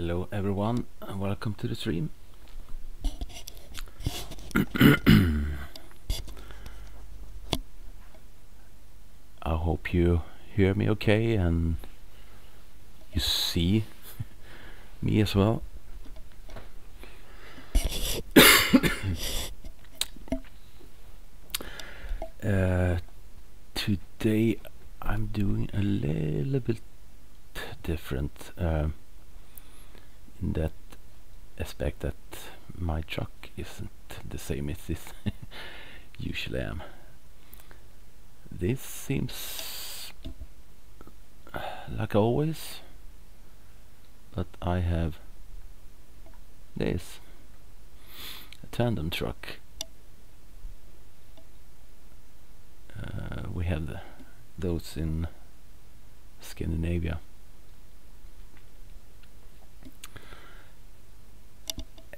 Hello everyone and welcome to the stream. I hope you hear me okay and you see me as well. Today I'm doing a little bit different in that aspect that my truck isn't the same as this usually am. This seems like always, but I have this, a tandem truck. We have those in Scandinavia.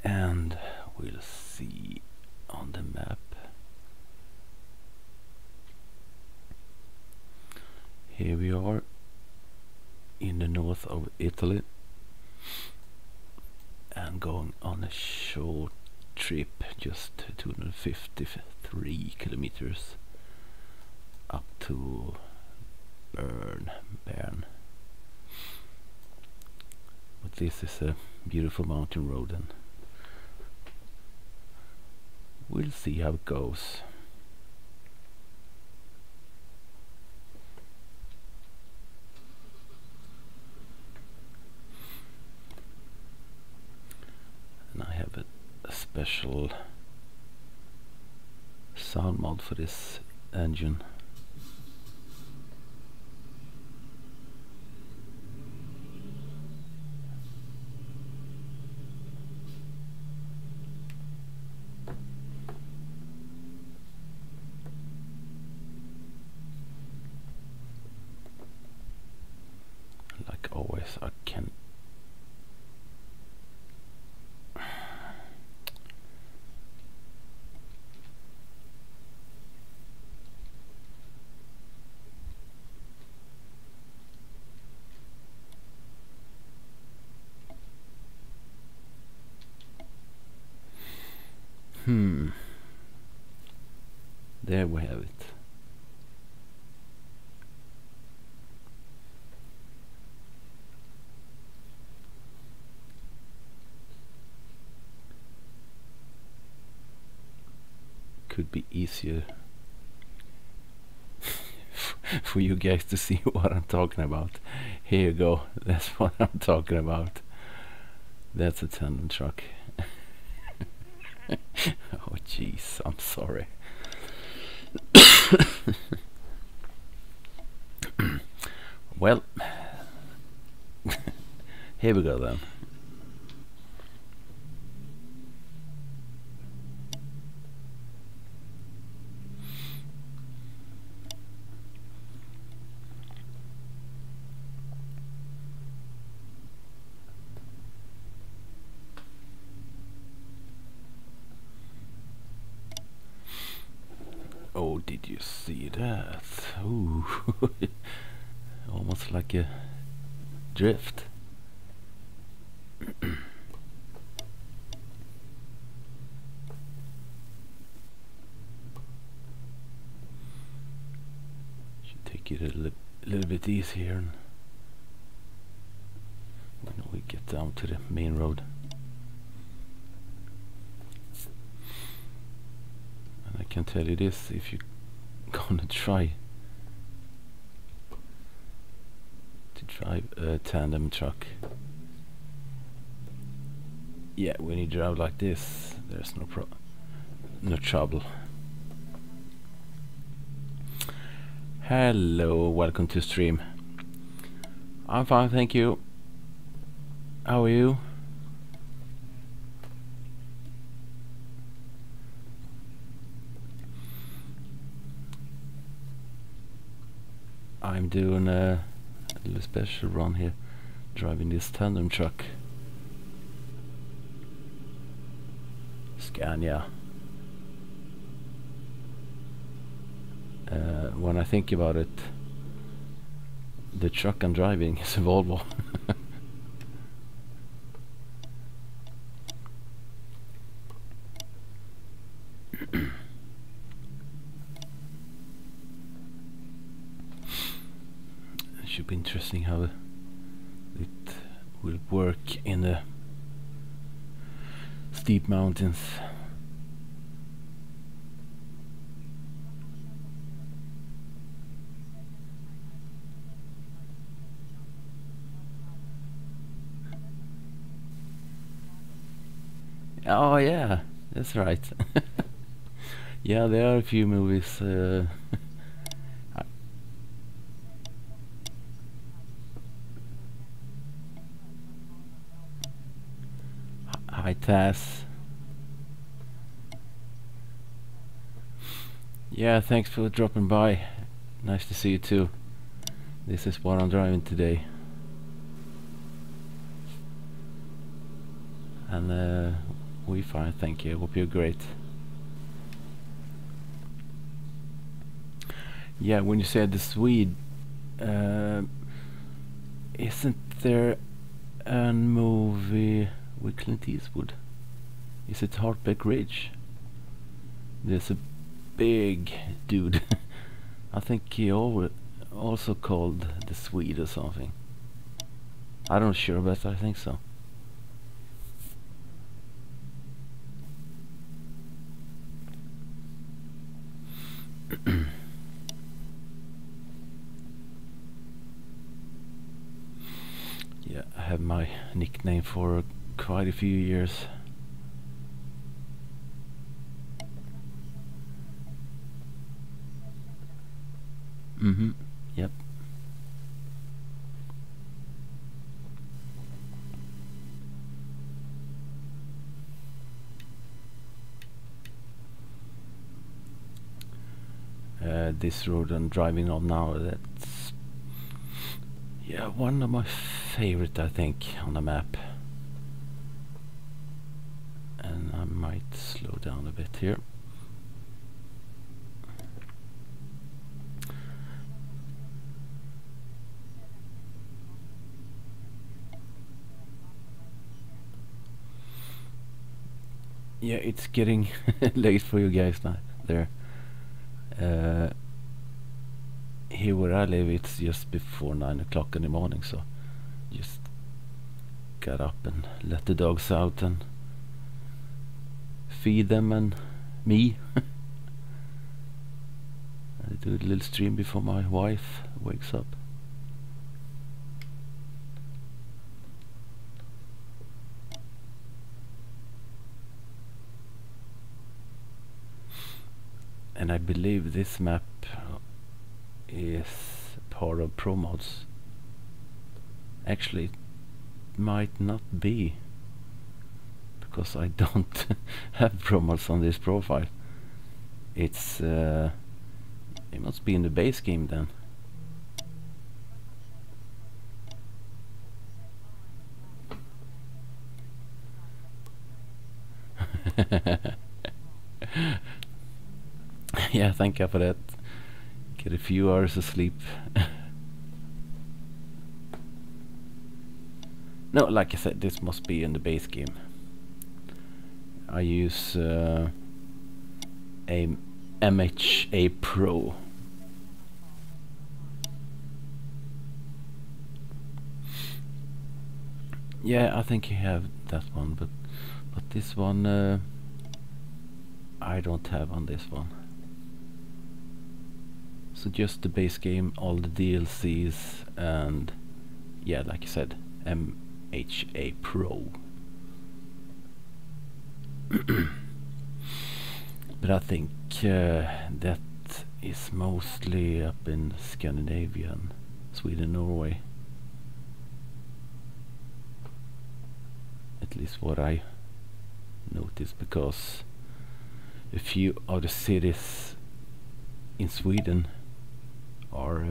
And we'll see on the map. Here we are in the north of Italy and going on a short trip, just 253 kilometers up to Bern. But this is a beautiful mountain road and we'll see how it goes. And I have a special sound mod for this engine. Like always, I can there we have it. Could be easier for you guys to see what I'm talking about. Here you go, that's what I'm talking about. That's a tandem truck. Oh jeez, I'm sorry. Well, here we go then. Oh, did you see that? Ooh, almost like a drift. Should take it a little bit easier when we get down to the main road. I can tell you this, if you're gonna try to drive a tandem truck, yeah, when you drive like this, there's no trouble. Hello, welcome to stream. I'm fine, thank you. How are you? I'm doing a little special run here, driving this tandem truck. Scania. When I think about it, the truck I'm driving is a Volvo. Should be interesting how it will work in the steep mountains. Oh yeah, that's right. Yeah, there are a few movies. Hi Taz. Yeah, thanks for dropping by. Nice to see you too. This is what I'm driving today. And we fine, thank you. Hope you're great. Yeah, when you said the Swede, isn't there a movie with Clint Eastwood? Is it Heartbreak Ridge? There's a big dude. I think he also called the Swede or something. I'm not sure, but I think so. Yeah, I have my nickname for quite a few years. Yep. This road I'm driving on now, that's one of my favorite, I think, on the map. And I might slow down a bit here. Yeah, it's getting late for you guys now there. Here where I live, it's just before 9 o'clock in the morning, so just got up and let the dogs out and feed them and me. I do a little stream before my wife wakes up. And I believe this map is part of Pro Mods. Actually, it might not be, because I don't have Pro Mods on this profile. It's it must be in the base game then. Yeah, thank you for that. Get a few hours of sleep. No, like I said, this must be in the base game. I use a MHA Pro. Yeah, I think you have that one, but this one I don't have on this one. So just the base game, all the DLCs, and yeah, like I said, MHA Pro. But I think that is mostly up in Scandinavia, Sweden, Norway. At least what I noticed, because a few of the cities in Sweden are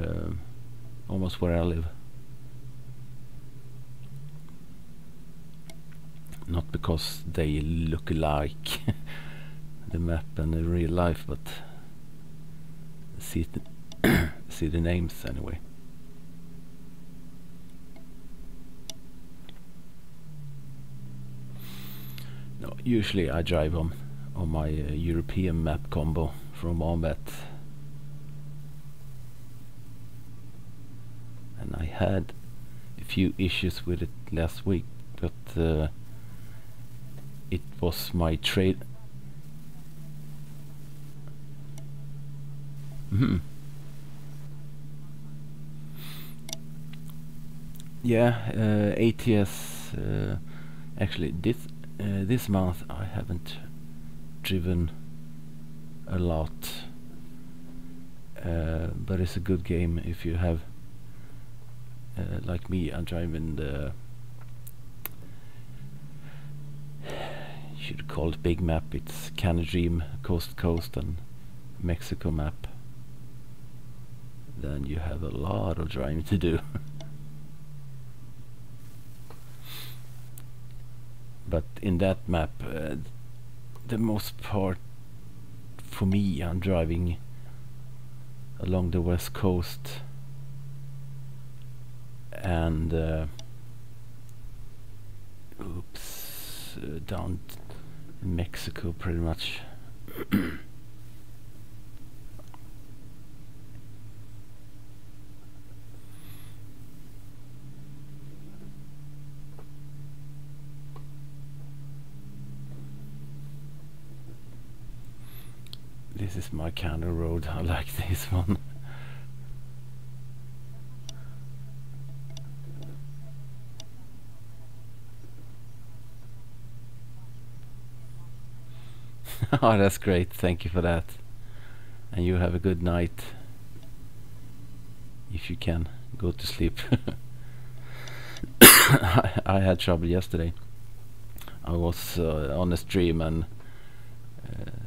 almost where I live. Not because they look like the map and the real life, but see the names anyway. No, usually I drive on on my European map combo from Wombat. And I had a few issues with it last week, but it was my trade. Yeah, ATS. Actually, this month I haven't driven a lot, but it's a good game if you have. Like me, I'm driving the. Should call it big map. It's Canada Dream, Coast to Coast, and Mexico map. Then you have a lot of driving to do. But in that map, the most part for me, I'm driving along the west coast and down in Mexico pretty much. This is my kind of road. I like this one. Oh, that's great. Thank you for that. And you have a good night. If you can, go to sleep. I had trouble yesterday. I was on a stream and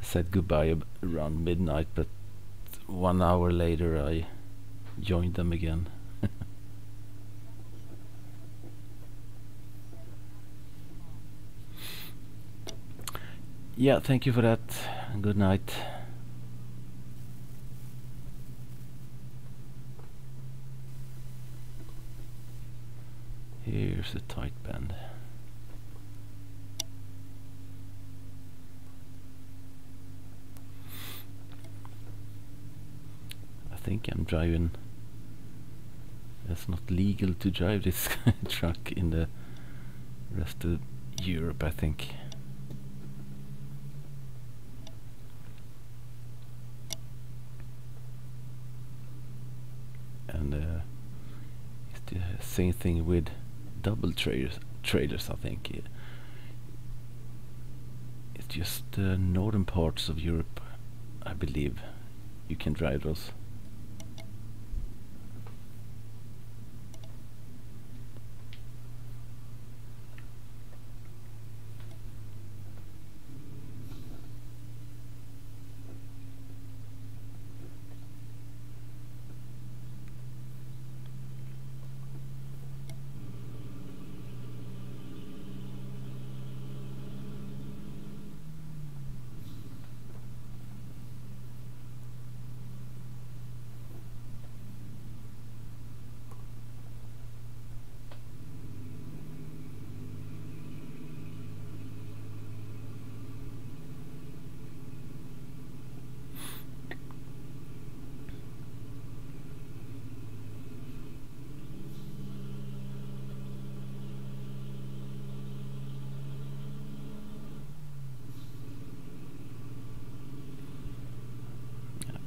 said goodbye around midnight, but 1 hour later I joined them again. Yeah, thank you for that. Good night. Here's a tight bend. I think I'm driving. It's not legal to drive this truck in the rest of Europe, I think. And it's the same thing with double trailers, I think. It's just the northern parts of Europe, I believe, you can drive those.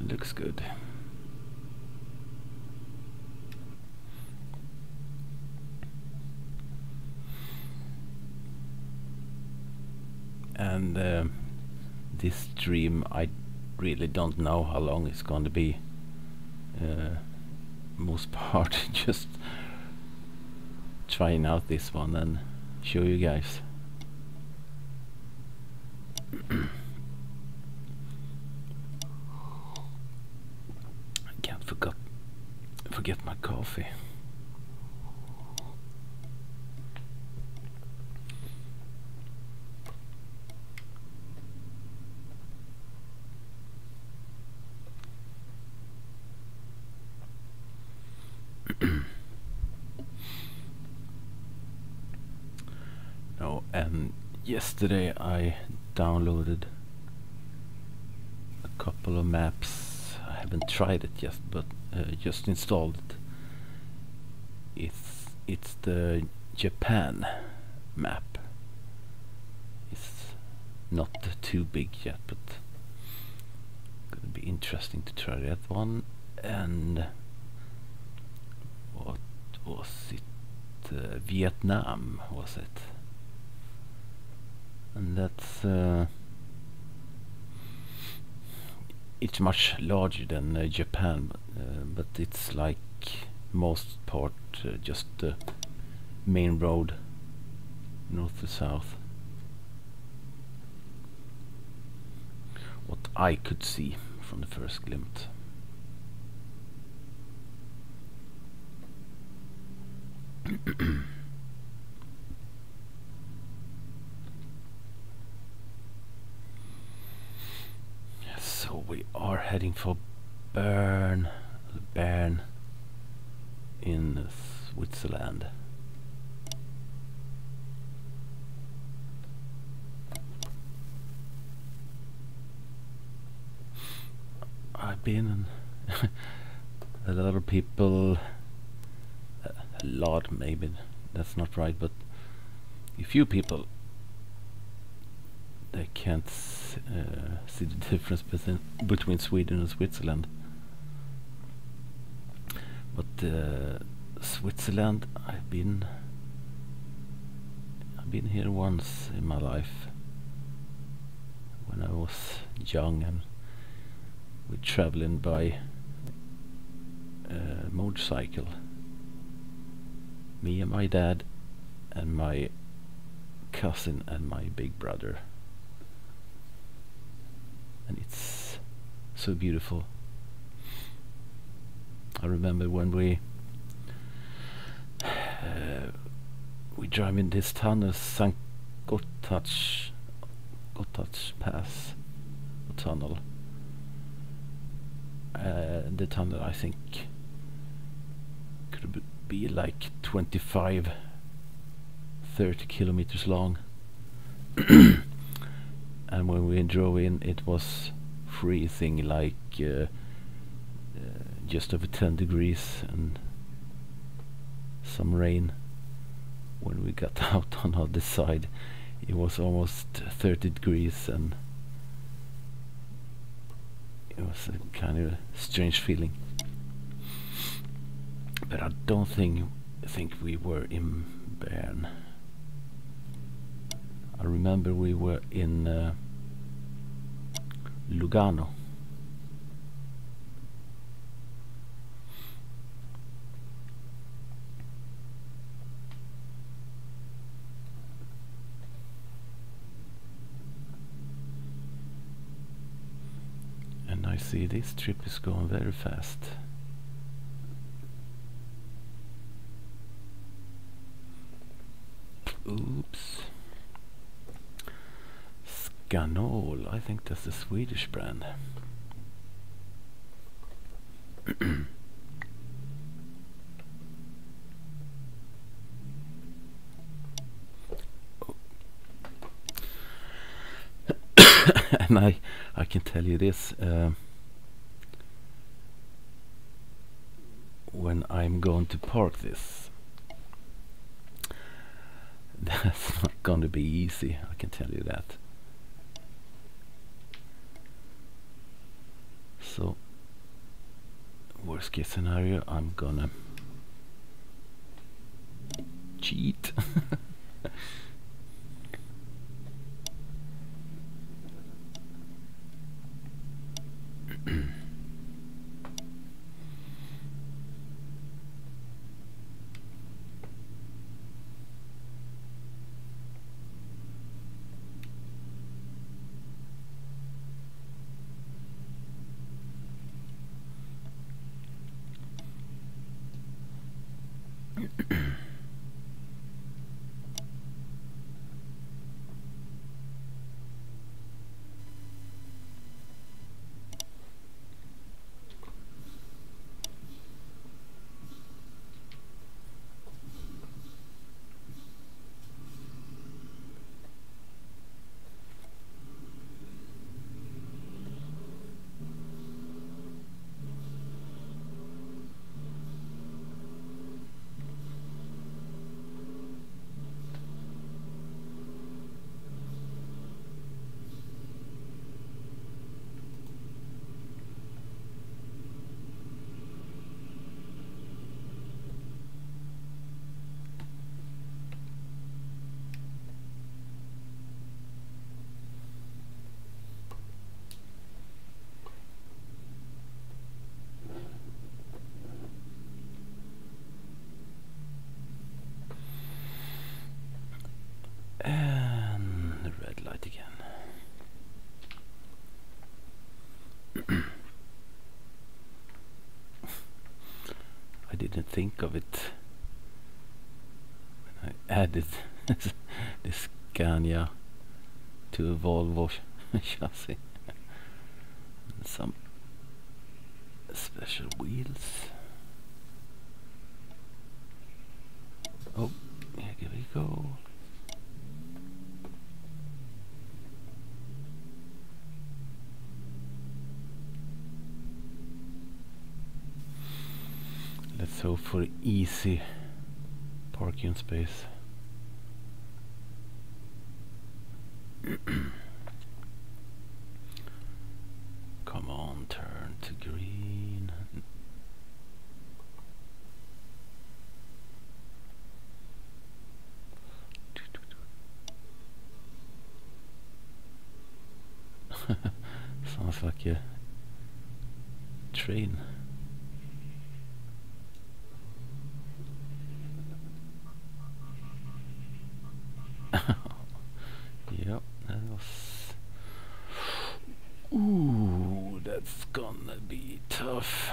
Looks good. And this stream, I really don't know how long it's going to be. Most part just trying out this one and show you guys. Forget my coffee. No, and yesterday I downloaded couple of maps. I haven't tried it yet, but just installed it. It's the Japan map. It's not too big yet, but gonna be interesting to try that one. And what was it? Vietnam was it? And that's it's much larger than Japan, but it's like most part just the main road north to south. What I could see from the first glimpse. So we are heading for Bern in Switzerland. I've been a lot of people, a lot maybe that's not right, but a few people, they can't see the difference between Sweden and Switzerland. But Switzerland, I've been here once in my life when I was young, and we traveling by motorcycle. Me and my dad and my cousin and my big brother. And it's so beautiful. I remember when we drive in this tunnel, St. Gotthard's Pass tunnel. The tunnel, I think, could be like 25-30 kilometers long. And when we drove in, it was freezing, like just over 10 degrees, and some rain. When we got out on the other side, it was almost 30 degrees, and it was a kind of strange feeling. But I don't think we were in Bern. I remember we were in Lugano. And I see this trip is going very fast. Oops. Scanol, I think that's a Swedish brand. And I can tell you this, when I'm going to park this, that's not going to be easy, I can tell you that. So, worst case scenario, I'm gonna cheat. And the red light again. I didn't think of it when I added this Scania to a Volvo chassis. And some special wheels. Oh, here we go. Let's hope for easy parking space. Come on, turn to green. Sounds like a train. Yep, that was... Ooh, that's gonna be tough.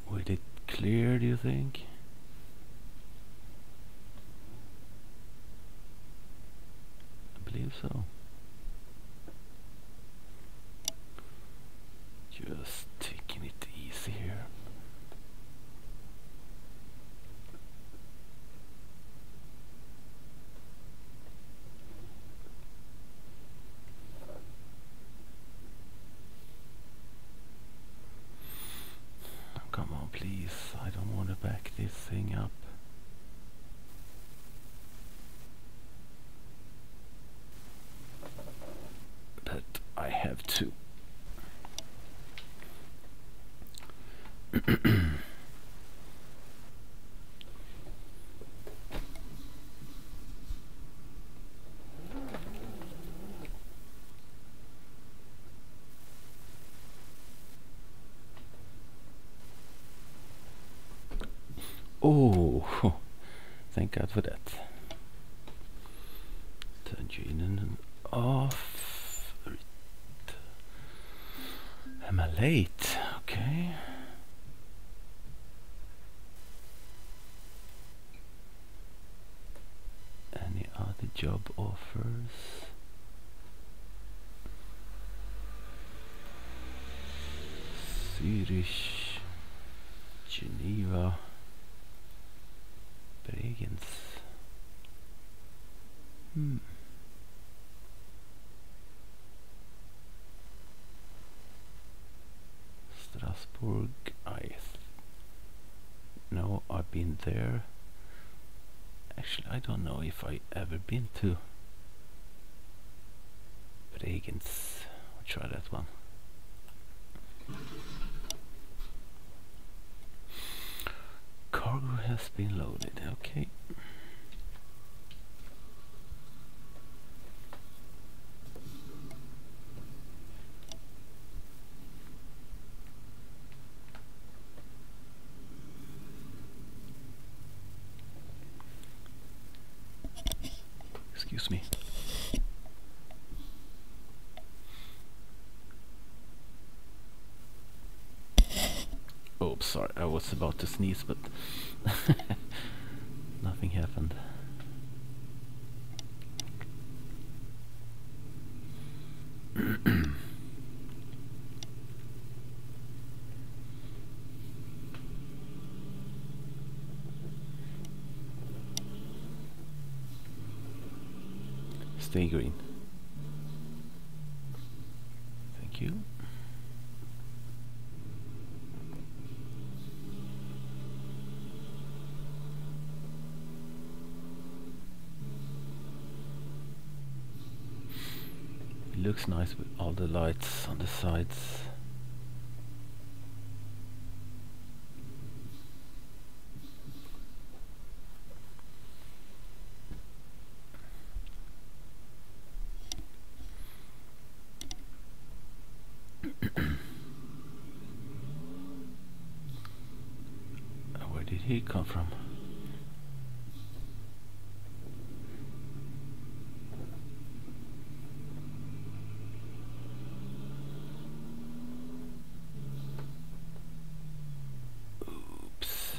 Will it clear, do you think? I believe so. Just taking it easy here. Come on, please. I don't want to back this thing up. But I have to. Oh, thank God for that. Turn you in and off. Am I late? Okay. Any other job offers? Zurich, Geneva, Bregenz. Strasbourg. No, I've been there. Actually, I don't know if I ever been to Bregenz. I'll try that one. Cargo has been loaded. Okay. Excuse me. Oh, sorry, I was about to sneeze, but nothing happened. Stay green. Thank you. It looks nice with all the lights on the sides. did he come from? Oops.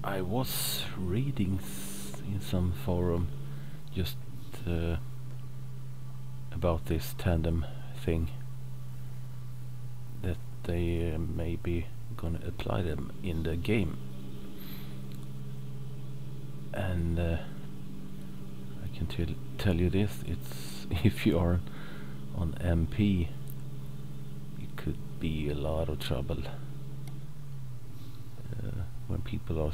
I was reading in some forum just about this tandem thing, that they maybe gonna apply them in the game, and I can tell you this: it's if you are on MP, it could be a lot of trouble when people are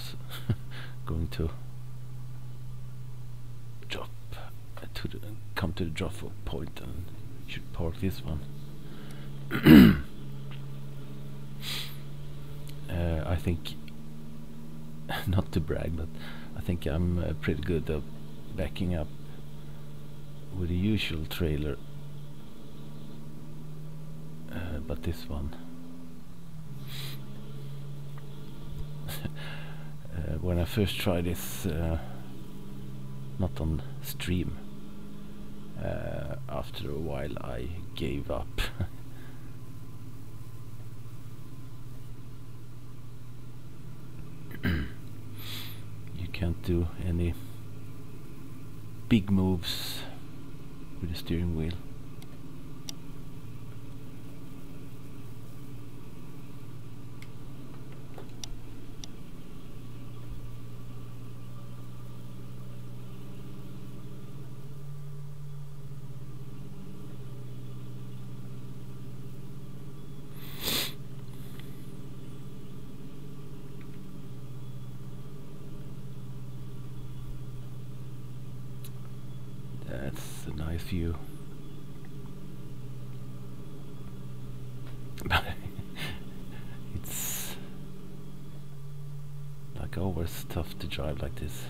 going to drop come to the drop point and should park this one. I think, not to brag, but I think I'm pretty good at backing up with the usual trailer, but this one when I first tried this, not on stream, after a while I gave up. You can't do any big moves with the steering wheel. That's a nice view. It's like always tough to drive like this.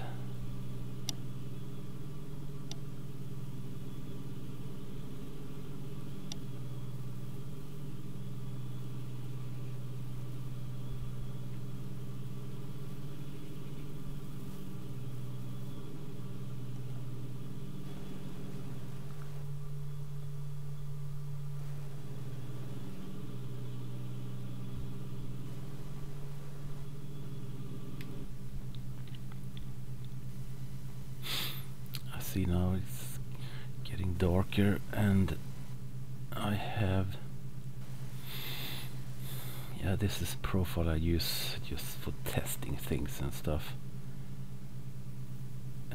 See, now it's getting darker, and I have, yeah, this is profile I use just for testing things and stuff.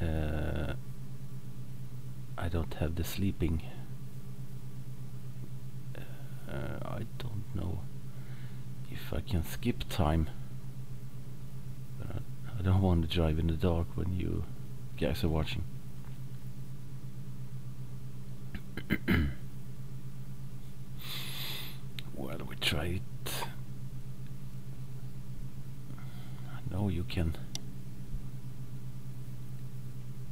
I don't have the sleeping. I don't know if I can skip time, but I don't want to drive in the dark when you guys are watching. Well, we try it. I know you can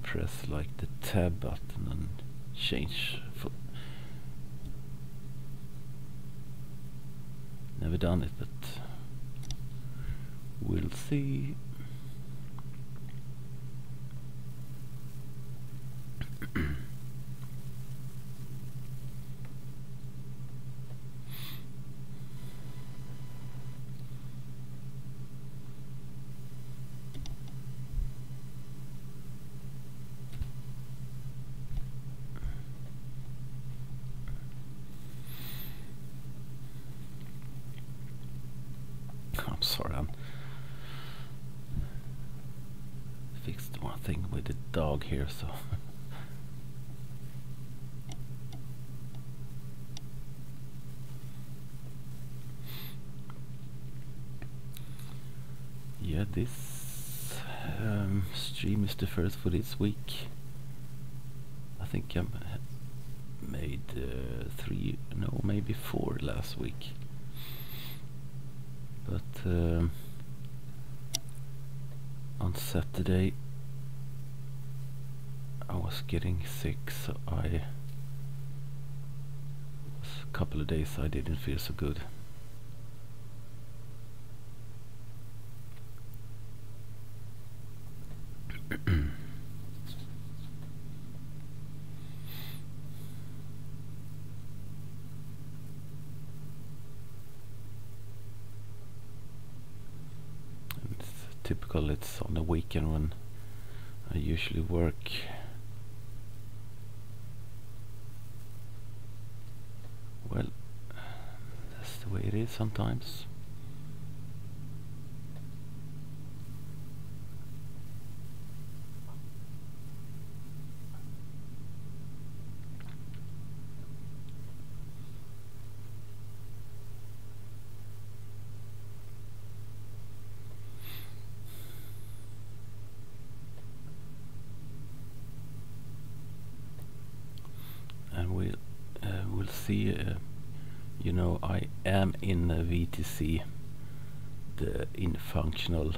press like the tab button and change. Never done it, but we'll see. dog here, so yeah, this stream is the first for this week. I think I made 3, no, maybe 4 last week, but on Saturday I was getting sick, so a couple of days I didn't feel so good. It's typical, it's on the weekend when I usually work. Well, that's the way it is sometimes. And we'll see. You know, I am in VTC, the in functional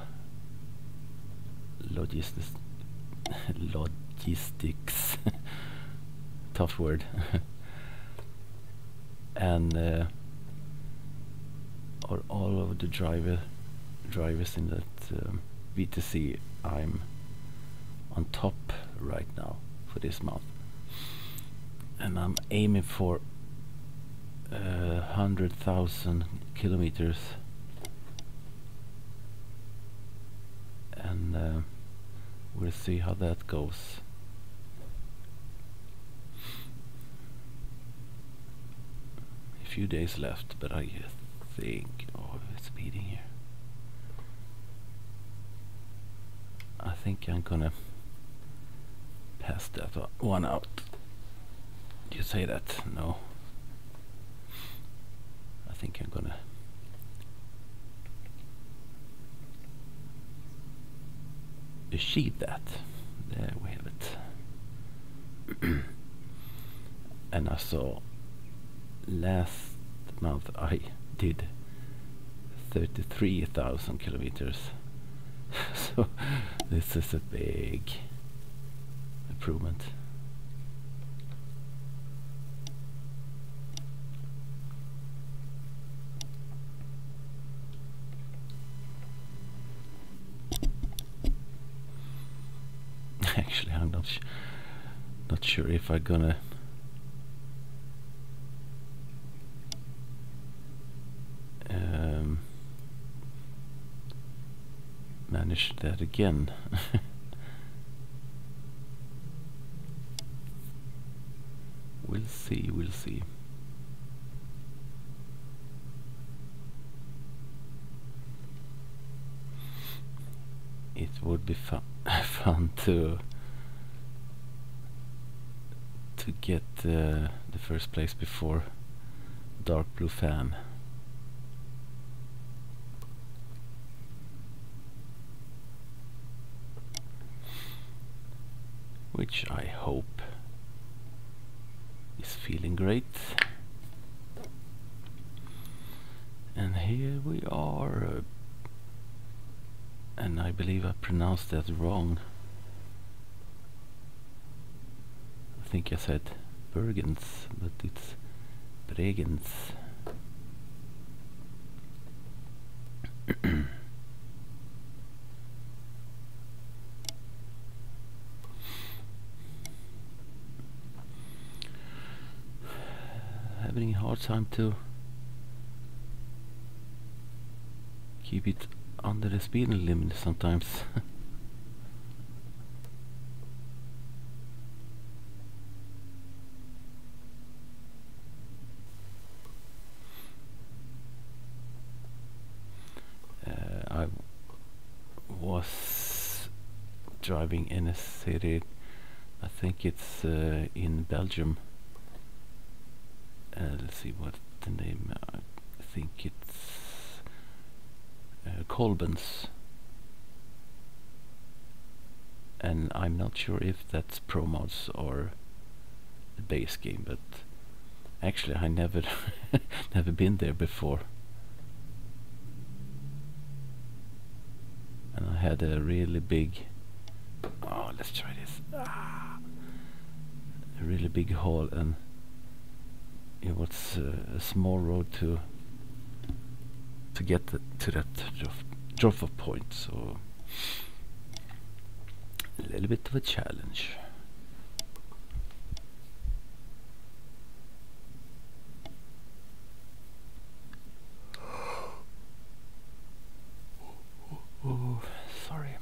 logistics tough word. And all of the drivers in that VTC, I'm on top right now for this month, and I'm aiming for 100,000 kilometers, and we'll see how that goes. A few days left, but I think, oh, it's speeding here. I think I'm gonna pass that one out. Do you say that? No. I think I'm gonna achieve that. There we have it. And I saw last month I did 33,000 kilometers. So this is a big improvement. Actually, I'm not sure if I'm gonna manage that again. We'll see, we'll see. It would be fun to get the first place before Dark Blue Fan. Which I hope is feeling great. And here we are. And I believe I pronounced that wrong. I think I said Bergens, but it's Bregenz. Having a hard time to keep it under the speed limit sometimes. I was driving in a city I think it's in Belgium. Let's see what the name. I think it's Kolbens, and I'm not sure if that's pro mods or the base game, but actually I never never been there before, and I had a really big, oh, let's try this, a really big hall, and it was a small road to get to that drop off point, so a little bit of a challenge. Oh, sorry.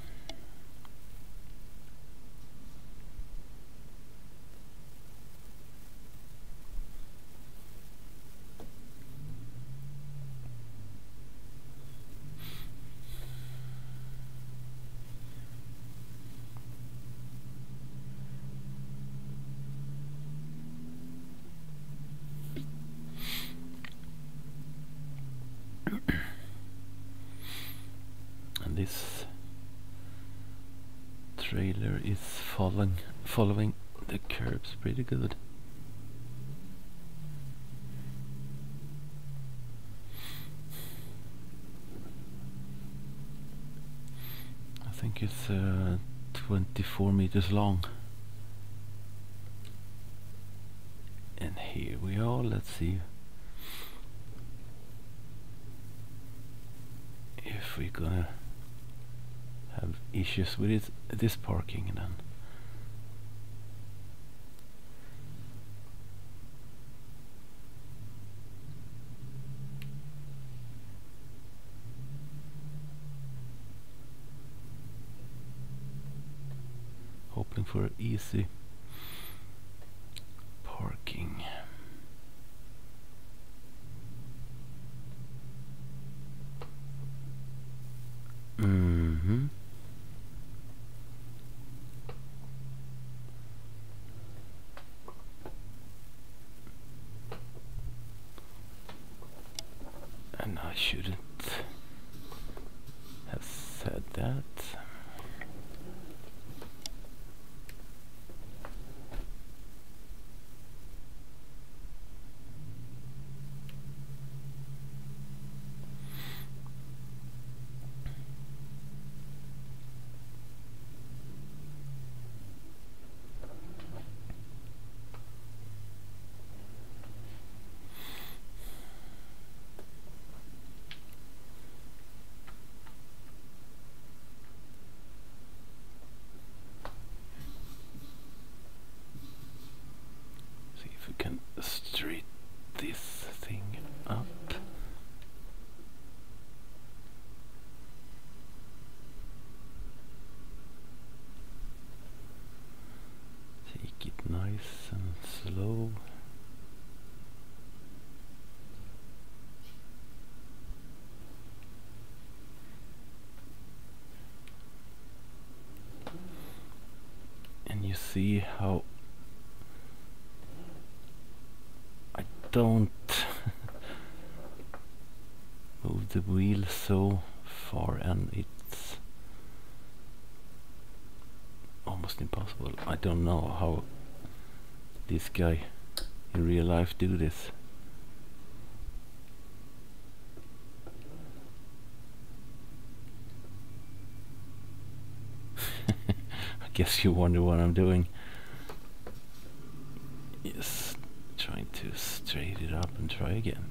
And this trailer is following the curbs pretty good. I think it's 24 meters long. And here we are. Let's see if we're gonna have issues with this parking then. Hoping for easy parking. And I shouldn't have said that. See if we can straight this thing up. Take it nice and slow. And you see how I don't move the wheel so far, and it's almost impossible. I don't know how this guy in real life do this. I guess you wonder what I'm doing. Yes, trying to straighten it up and try again.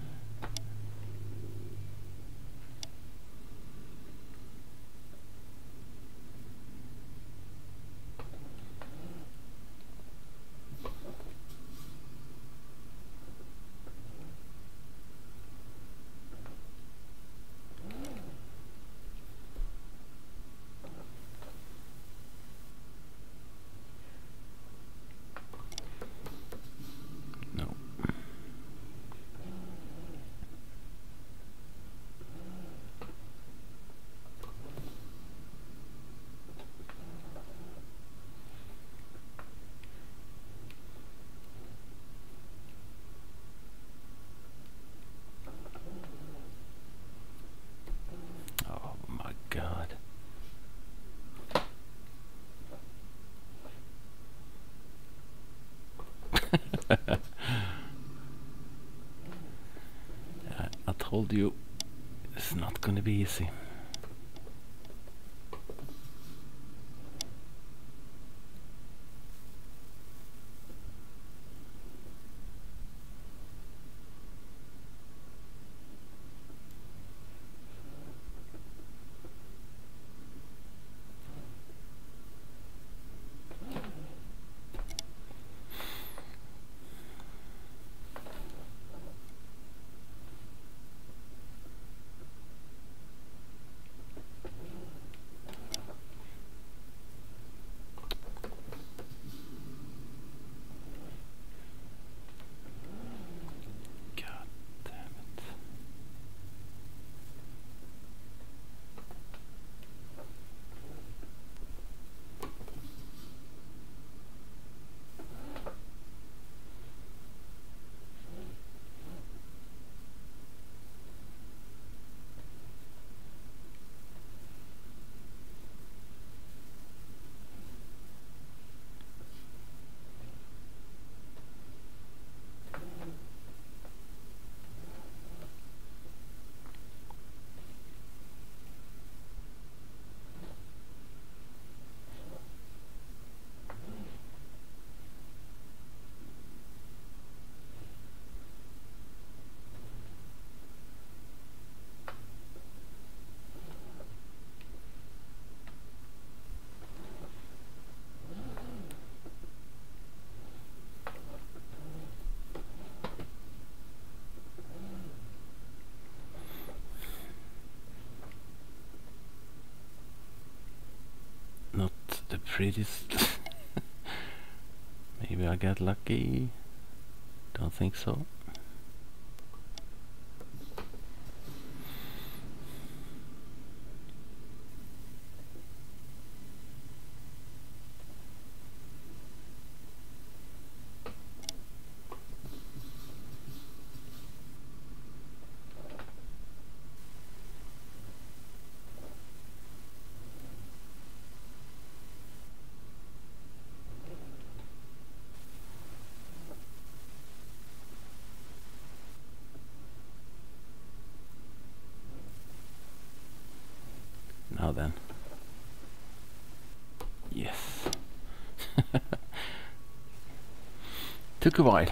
told you it's not gonna be easy. Not the prettiest. Maybe I got lucky. Don't think so. Now then. Yes. Took a while.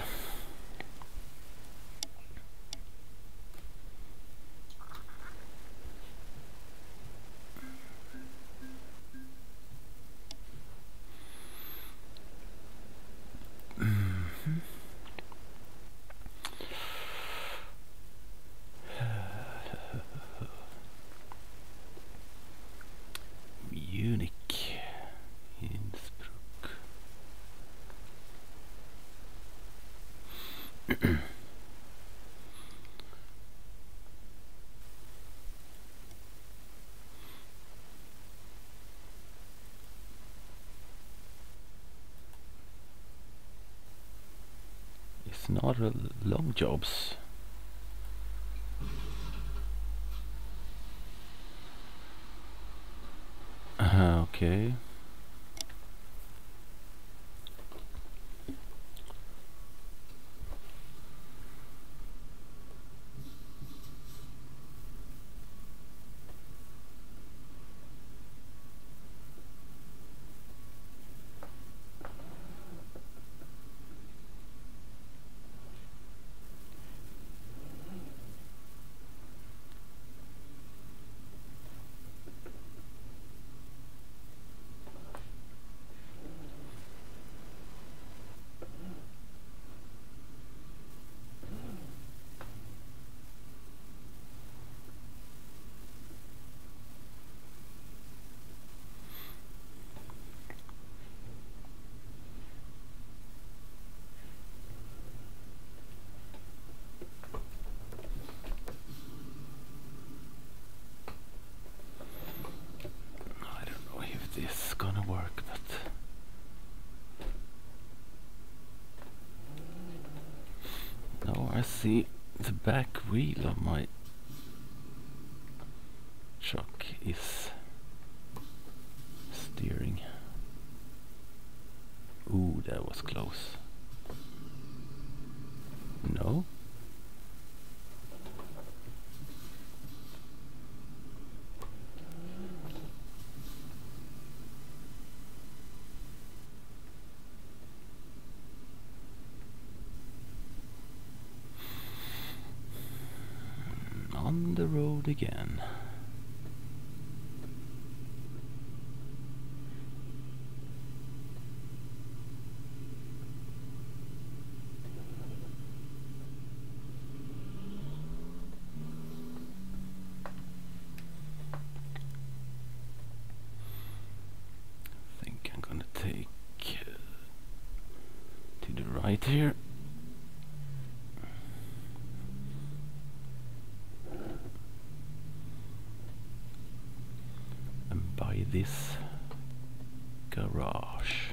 It's not a long jobs. Okay. This is gonna work, but now I see the back wheel of my truck is steering. Ooh, that was close. No? on the road again. I think I'm gonna take to the right here. By this garage.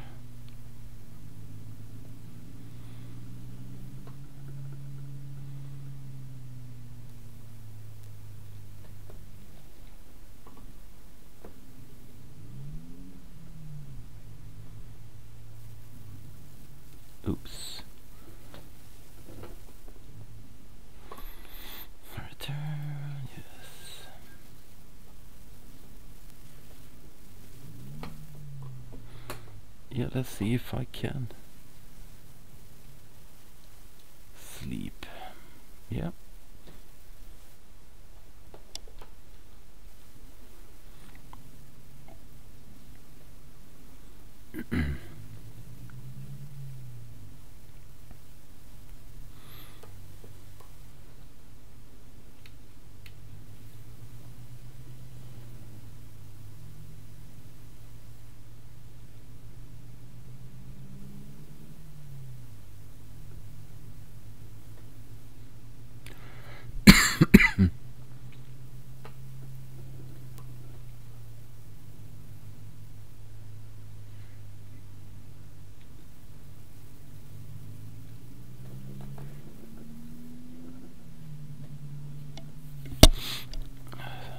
Oops. Return, yes. Yeah, let's see if I can sleep. Yeah.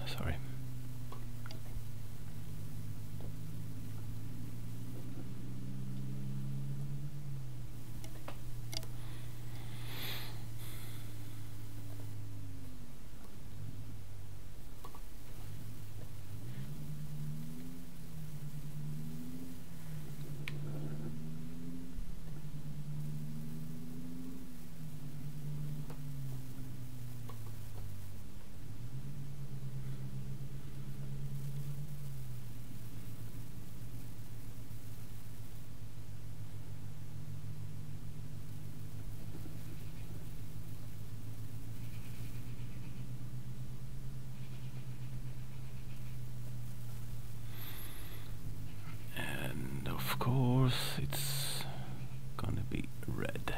Sorry. Of course, it's gonna be red.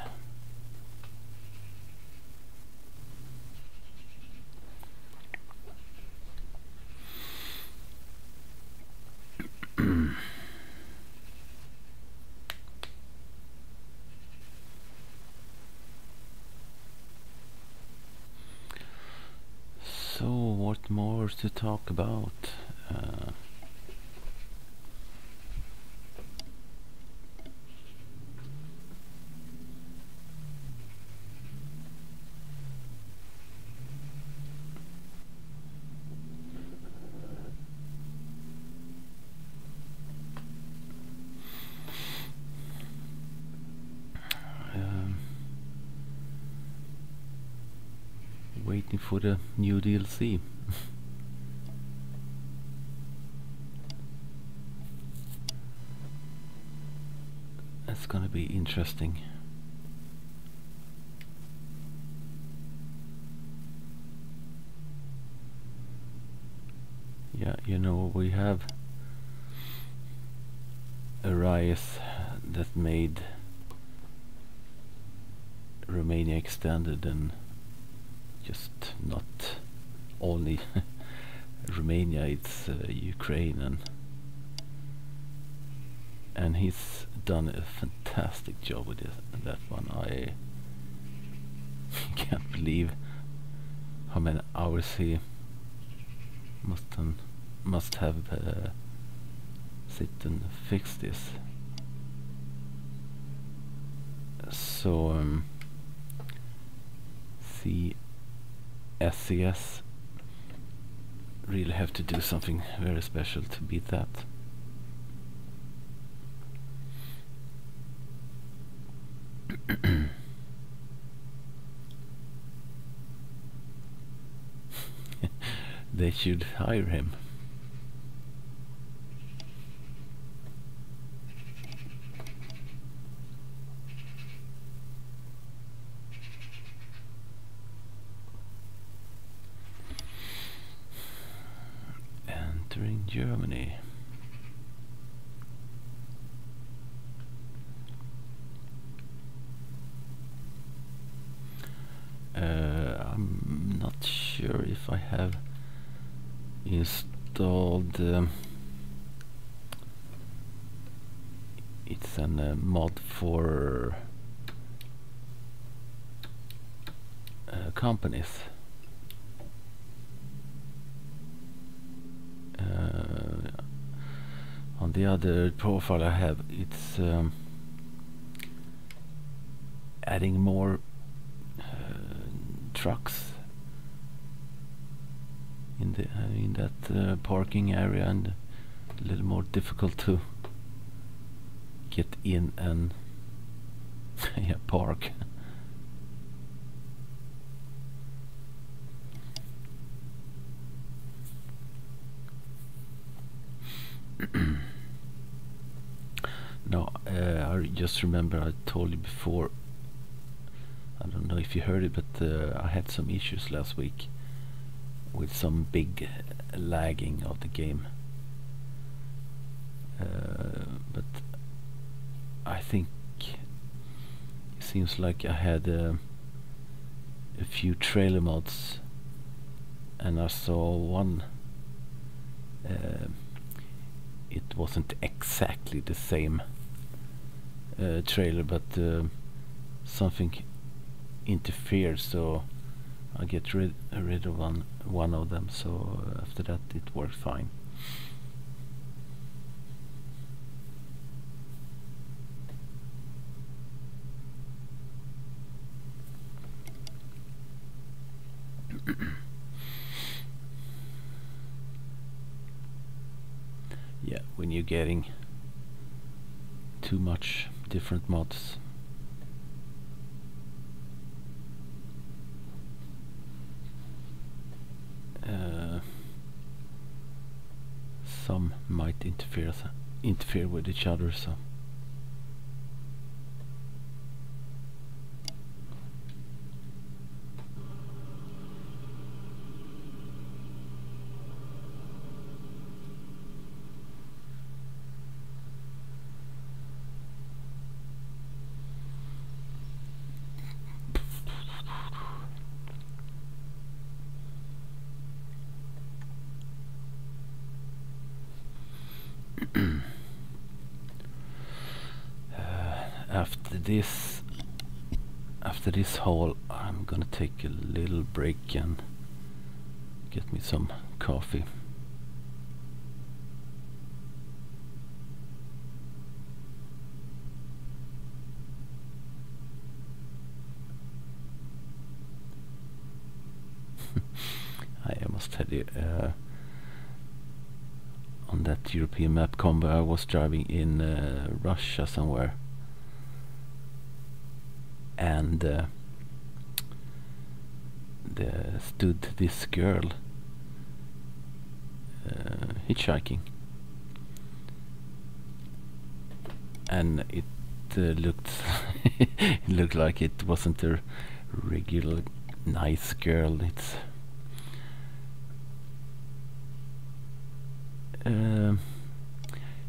So, what more to talk about? Waiting for the new DLC. That's gonna be interesting. Yeah, you know, we have a rise that made Romania extended, and just not only Romania, it's Ukraine, and he's done a fantastic job with that one. I can't believe how many hours he must have sit and fix this. So SCS really have to do something very special to beat that. they should hire him. Entering Germany. I'm not sure if I have installed it's a mod for companies. On the other profile I have, it's adding more trucks in that parking area, and a little more difficult to get in and yeah, park. No, I just remember I told you before, I don't know if you heard it, but I had some issues last week with some big lagging of the game. But I think it seems like I had a few trailer mods, and I saw one. It wasn't exactly the same trailer, but something interfered, so I get rid of one of them. So after that, it worked fine. Yeah, when you're getting too much different mods, some might interfere with each other, so after this haul, I'm gonna take a little break and get me some coffee. I must tell you, on that European map combo, I was driving in Russia somewhere, and there stood this girl hitchhiking, and it looked it looked like it wasn't a regular nice girl. It's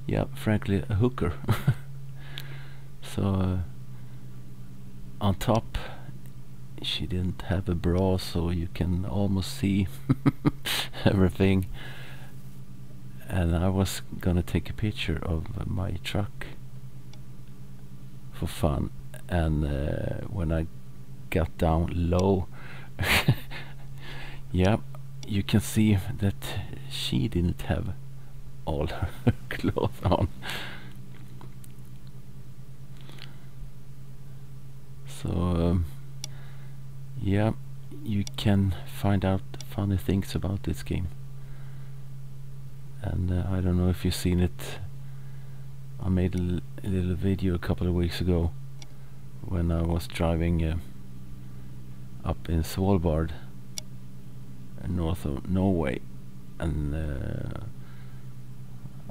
yeah, frankly, a hooker. So on top, she didn't have a bra, so you can almost see everything. And I was gonna take a picture of my truck for fun, and when I got down low, yeah, you can see that she didn't have all her clothes on. So yeah, you can find out funny things about this game. And I don't know if you've seen it. I made a little video a couple of weeks ago when I was driving up in Svalbard, north of Norway, and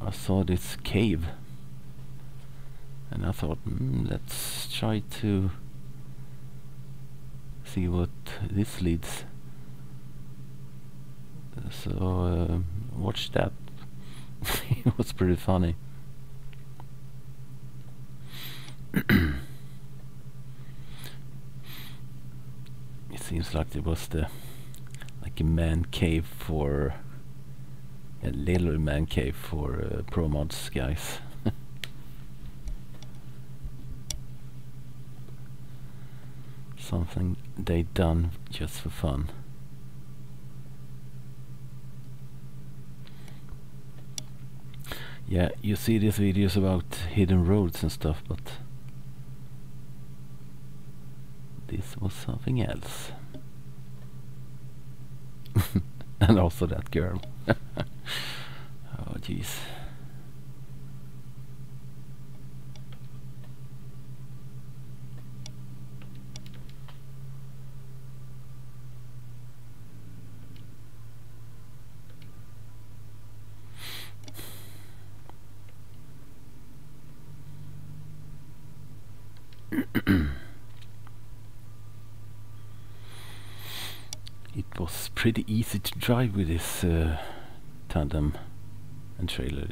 I saw this cave, and I thought, let's try to see what this leads. So watch that. It was pretty funny. It seems like there was like a man cave for a little man cave for pro mods guys. Something they done just for fun. Yeah, you see these videos about hidden roads and stuff, but this was something else. And also that girl. Oh jeez. It was pretty easy to drive with this tandem and trailer.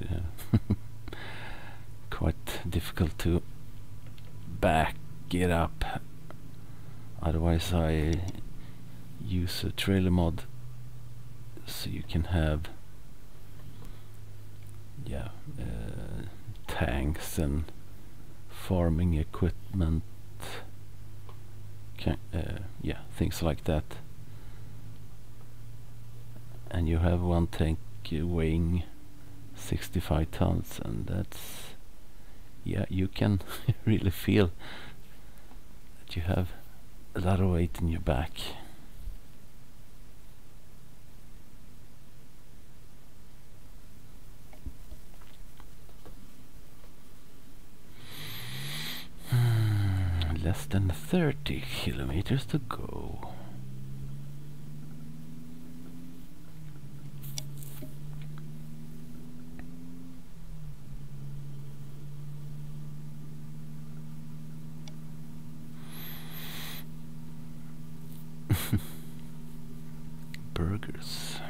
Quite difficult to back it up. Otherwise I use a trailer mod so you can have tanks and farming equipment, things like that. And you have one tank weighing 65 tons, and that's, you can really feel that you have a lot of weight in your back. Less than 30 kilometers to go. Burgers.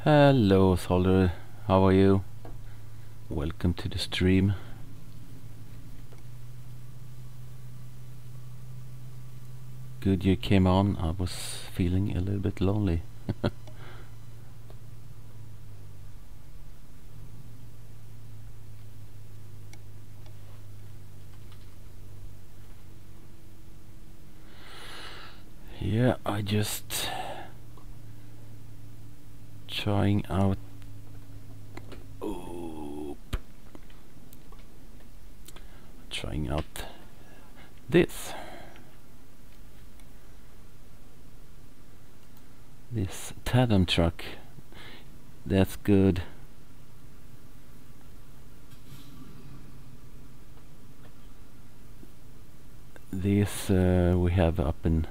Hello Solder, how are you? Welcome to the stream. Good you came on, I was feeling a little bit lonely. Yeah, I just trying out this tandem truck. That's good. This we have up in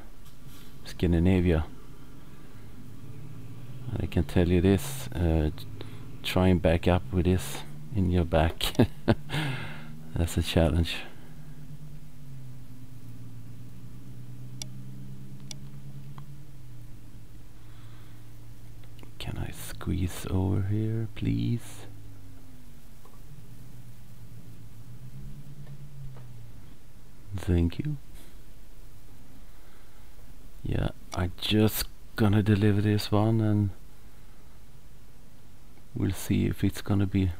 Scandinavia. I can tell you this, try and back up with this in your back. That's a challenge. Can I squeeze over here, please? Thank you. Yeah, I just gonna deliver this one and we'll see if it's gonna be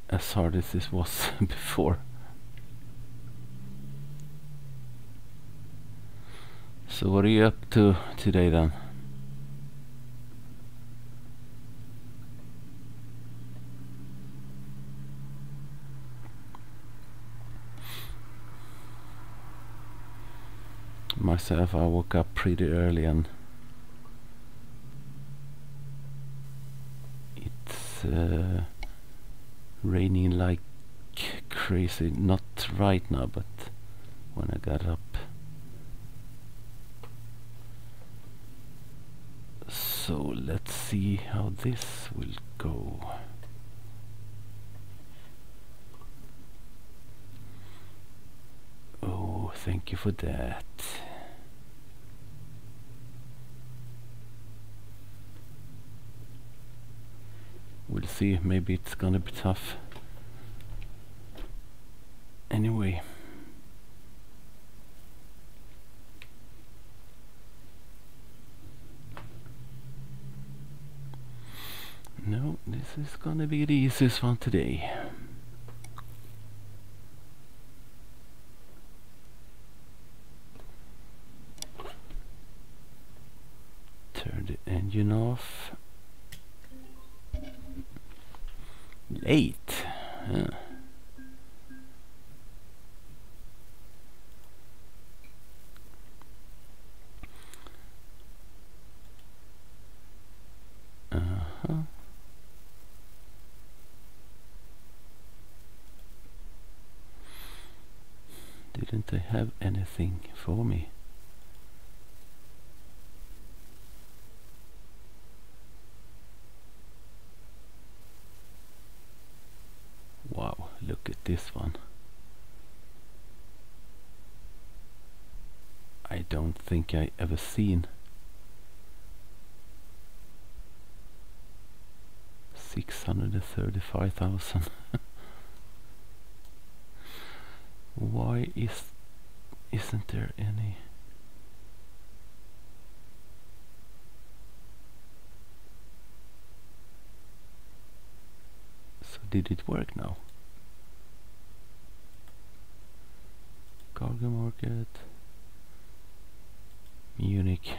as hard as this was before. So what are you up to today then? Myself, I woke up pretty early and it's raining like crazy. Not right now, but when I got up. So let's see how this will go. Oh, thank you for that. We'll see, maybe it's gonna be tough. Anyway. No, this is gonna be the easiest one today. Turn the engine off. Late. Didn't they have anything for me? Wow, look at this one. I don't think I ever seen 635,000. Why isn't there any? So did it work now? Cargo market, Munich.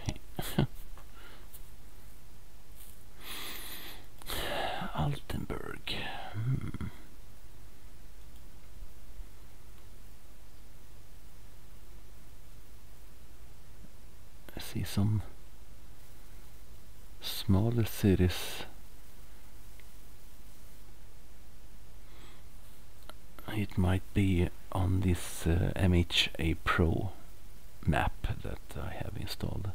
Altenburg. I see some smaller cities. It might be on this MHA Pro map that I have installed.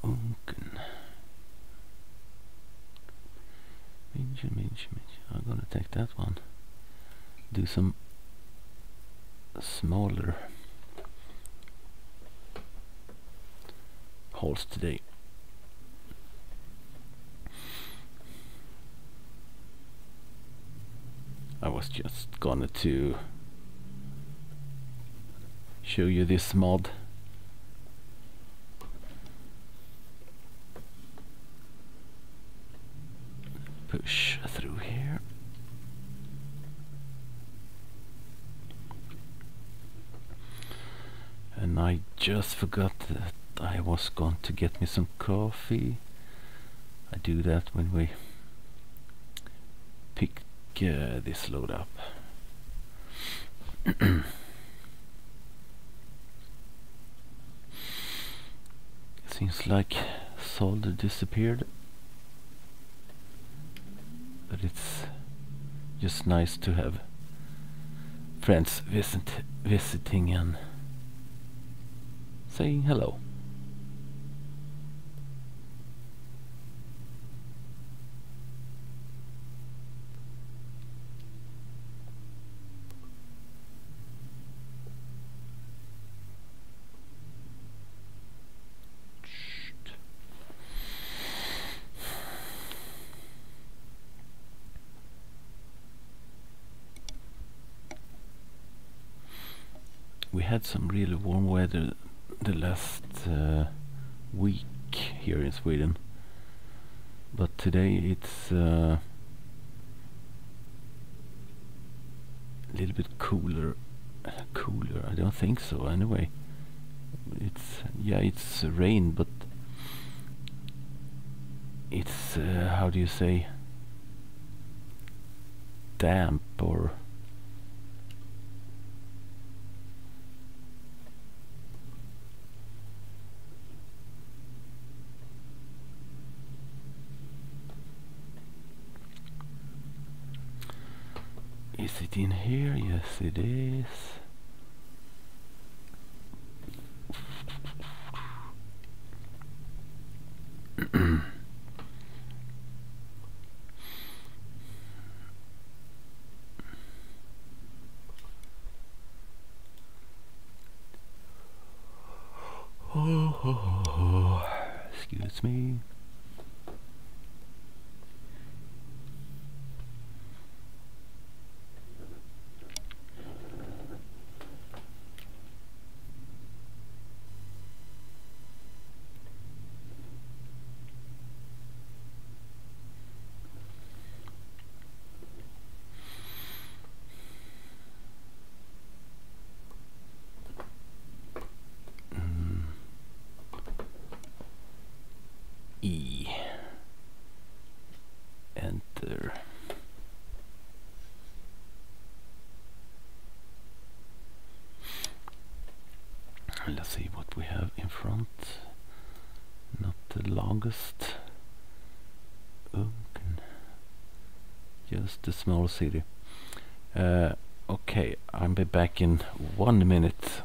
Unken. I'm gonna take that one. Do some smaller hauls today. I was just gonna to show you this mod. Push through here. And I just forgot that I was going to get me some coffee. I do that when we pick this load up. Seems like solder disappeared, but it's just nice to have friends visiting and saying hello. We had some really warm weather the last week here in Sweden. but today it's a little bit cooler. I don't think so anyway. It's rain, but it's how do you say, damp, or is it in here? Yes, it is. Excuse me. E. Enter. Let's see what we have in front. Not the longest. Just a small city. Okay, I'll be back in 1 minute.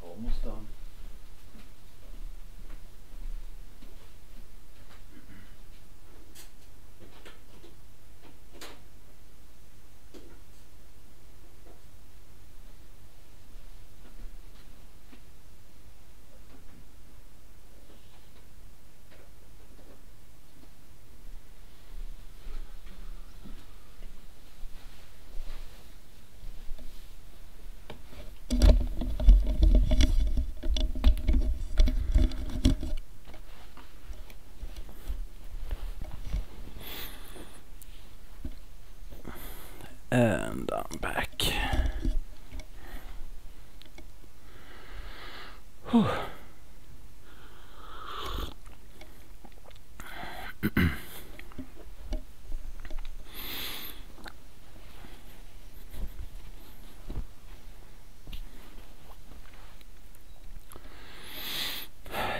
Almost done. And I'm back. Whew.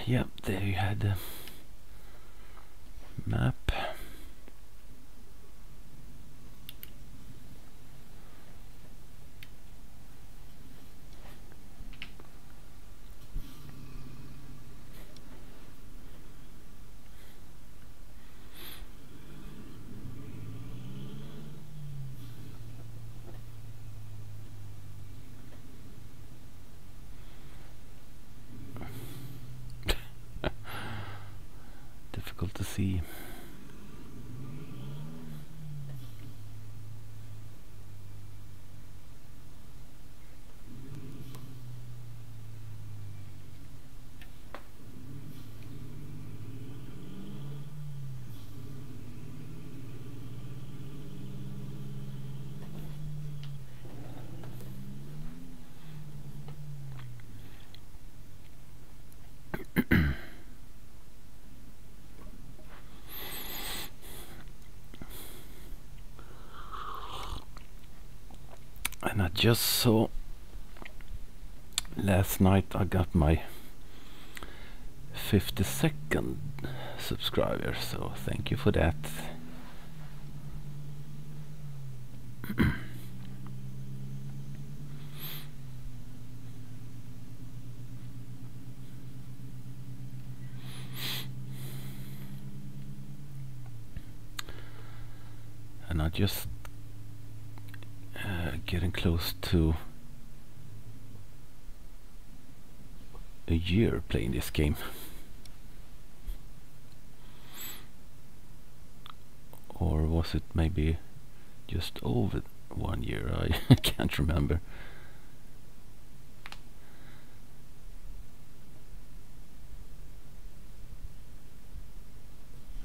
Yep, there you had the map. Difficult to see. And I just saw last night I got my 52nd subscriber, so thank you for that. And I just getting close to a year playing this game. Or was it maybe just over 1 year? I can't remember.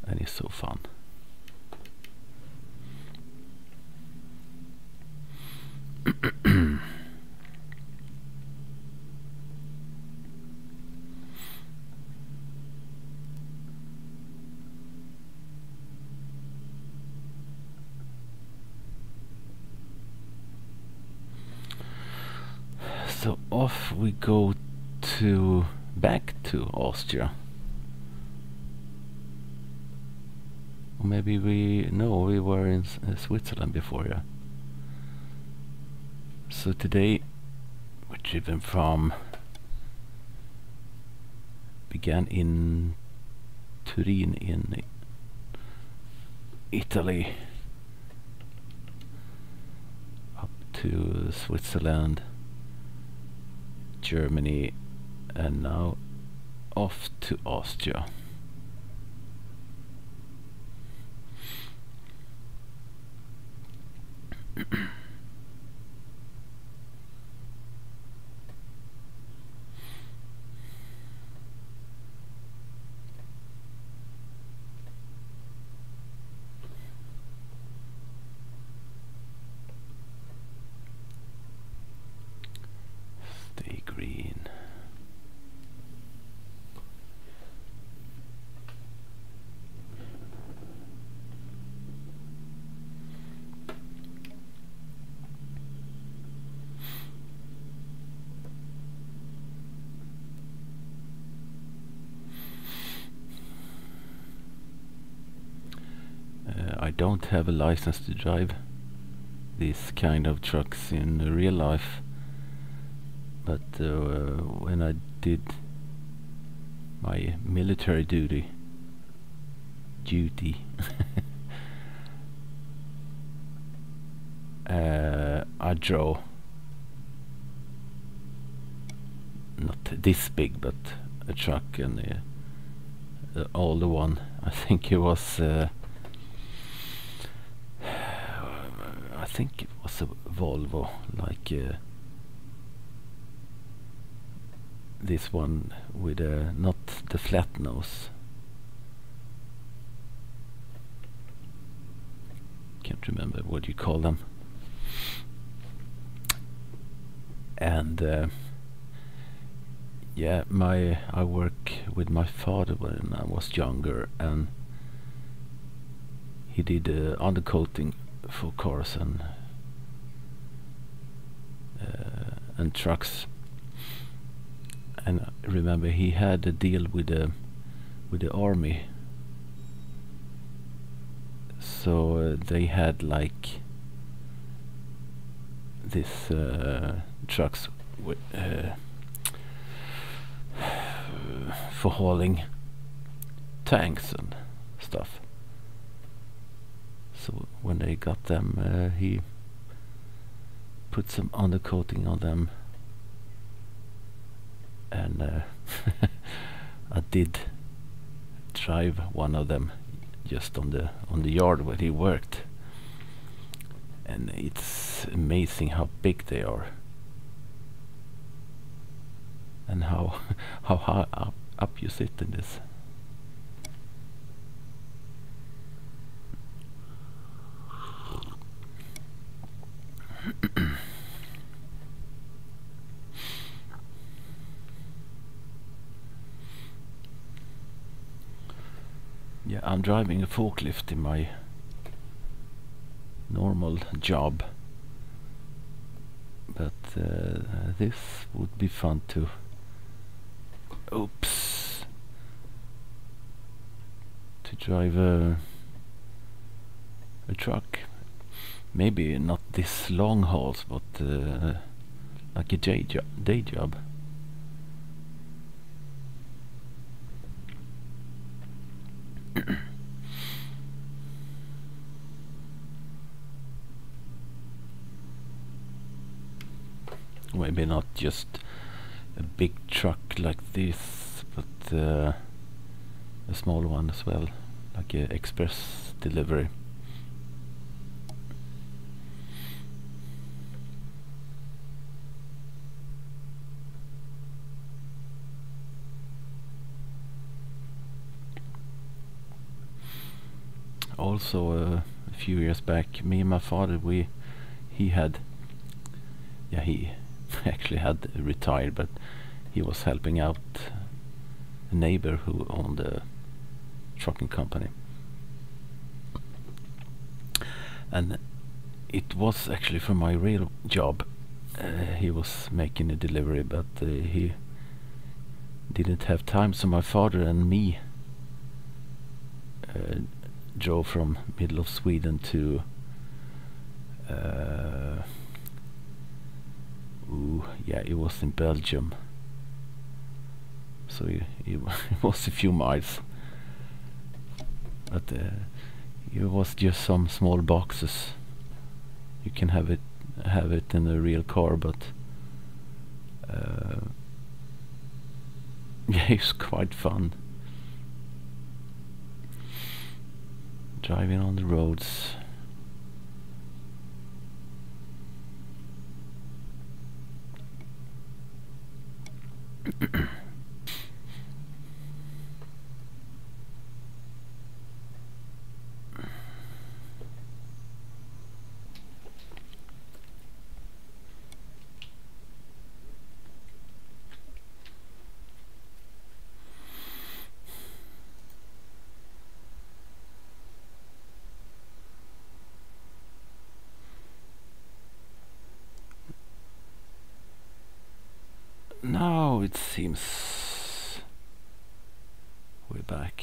And it's so fun. So off we go back to Austria. Or maybe we were in Switzerland before, yeah. So today we're driven began in Turin in Italy up to Switzerland, Germany, and now off to Austria. Stay green. I don't have a license to drive these kind of trucks in real life, but when I did my military duty I drove not this big, but a truck, and the older one, I think it was I think it was a Volvo, like this one with not the flat nose. Can't remember what you call them. And yeah, I work with my father when I was younger, and he did undercoating for cars and trucks. And I remember he had a deal with the army, so they had like this trucks with for hauling tanks and stuff. So when they got them, he put some undercoating on them, and I did drive one of them just on the yard where he worked, and it's amazing how big they are and how high up you sit in this. Yeah, I'm driving a forklift in my normal job, but this would be fun too. Oops. To drive a truck. Maybe not this long hauls, but like a day job. Maybe not just a big truck like this, but a small one as well, like a express delivery. Also, a few years back, me and my father, he actually had retired, but he was helping out a neighbor who owned a trucking company, and it was actually for my real job. He was making a delivery, but he didn't have time, so my father and me drove from middle of Sweden to it was in Belgium, so it was a few miles, but it was just some small boxes. You can have it in a real car, but yeah, it's quite fun driving on the roads. Now it seems we're back.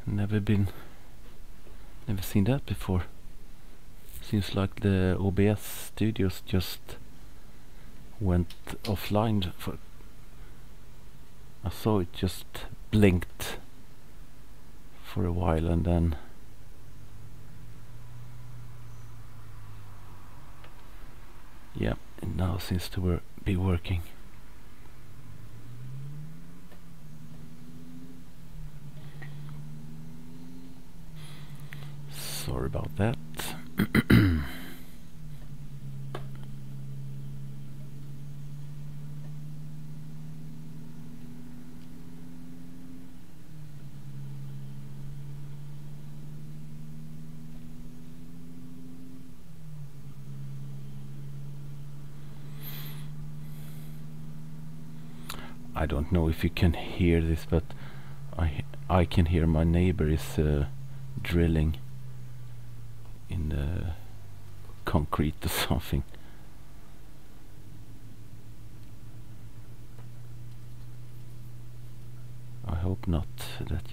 Never seen that before. Seems like the OBS studios just went offline for. I saw it just blinked for a while, and then yeah, it now seems to be working. Sorry about that. I don't know if you can hear this, but I can hear my neighbor is drilling in the concrete or something. I hope not that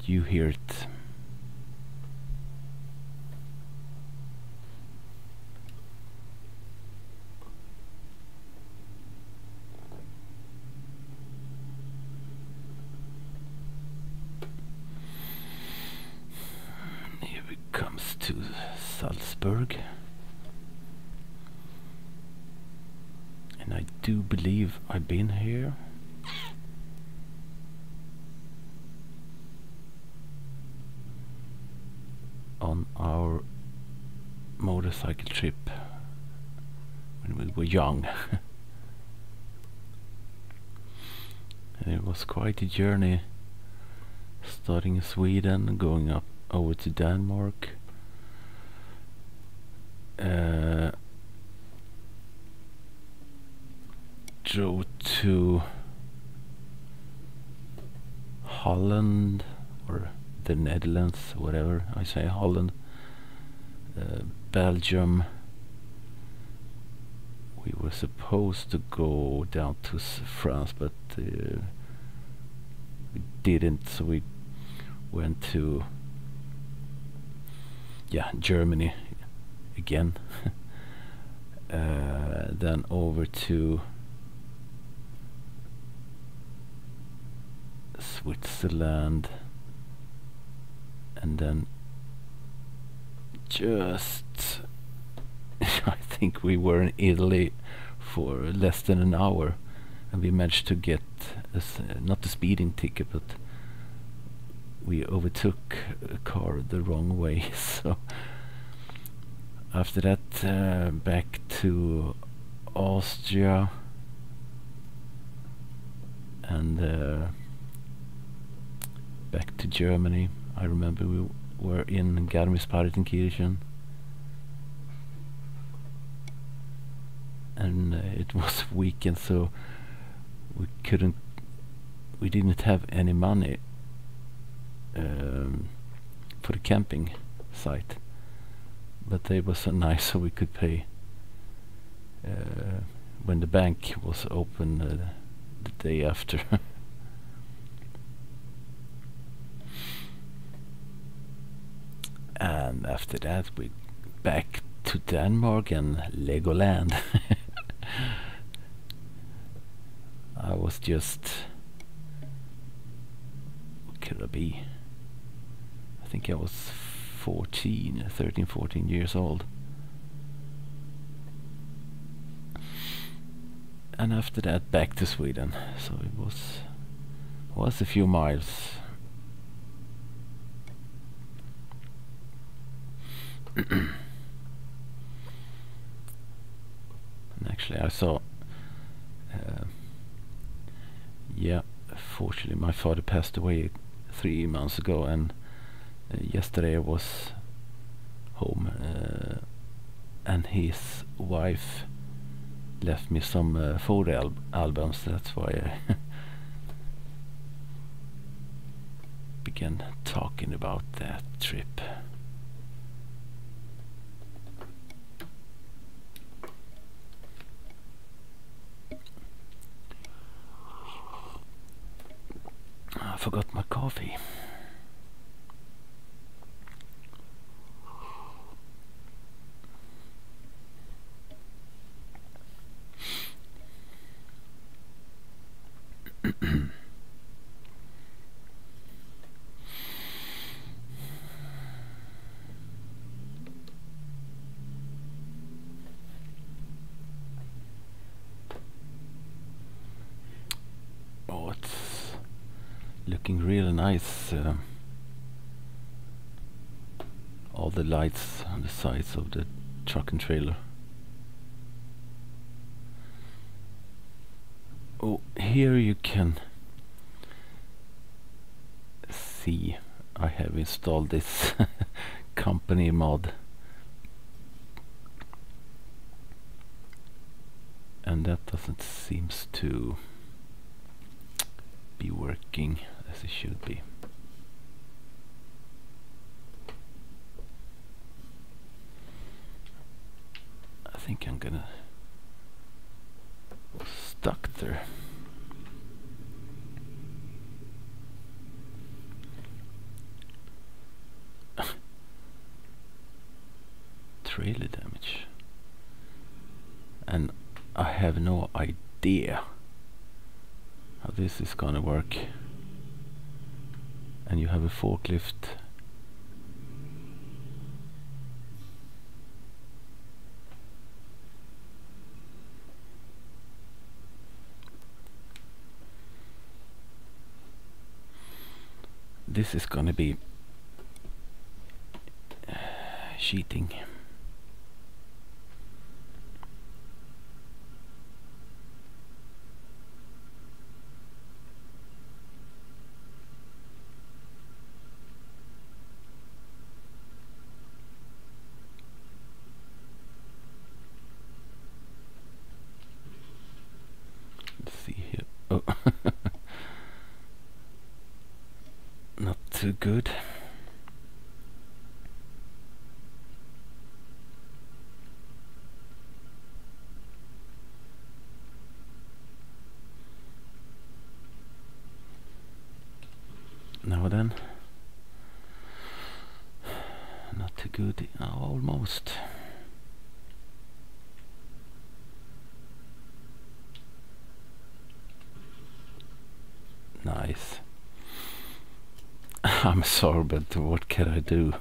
you hear it. Comes to Salzburg, and I do believe I've been here. On our motorcycle trip when we were young. And it was quite a journey, starting in Sweden and going up over to Denmark. Drove to Holland, or the Netherlands, whatever I say, Holland, Belgium. We were supposed to go down to France, but we didn't, so we went to Germany again. Then over to Switzerland, and then just I think we were in Italy for less than an hour, and we managed to get not a speeding ticket, but we overtook a car the wrong way. So after that, back to Austria, and back to Germany. I remember we were in Garmisch-Partenkirchen, and it was weekend, so we didn't have any money for the camping site, but they were so nice, so we could pay when the bank was open the day after. And after that we back to Denmark and Legoland. I was just, what could I be? I think I was 13, 14 years old. And after that back to Sweden. So it was a few miles. And actually I saw fortunately my father passed away 3 months ago, and yesterday I was home, and his wife left me some photo albums. That's why I began talking about that trip. I forgot my coffee. Oh, it's looking really nice. All the lights on the sides of the truck and trailer. Oh, here you can see I have installed this company mod, and that doesn't seems to be working as it should be. I think I'm gonna stuck there. Trailer damage, and I have no idea how this is gonna work. And you have a forklift. This is gonna be cheating. too good. Now then, not too good. Almost. Nice. I'm sorry, but what can I do?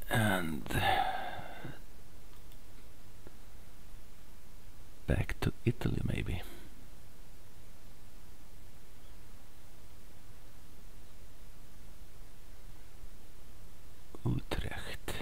And back to Italy, maybe. Utrecht.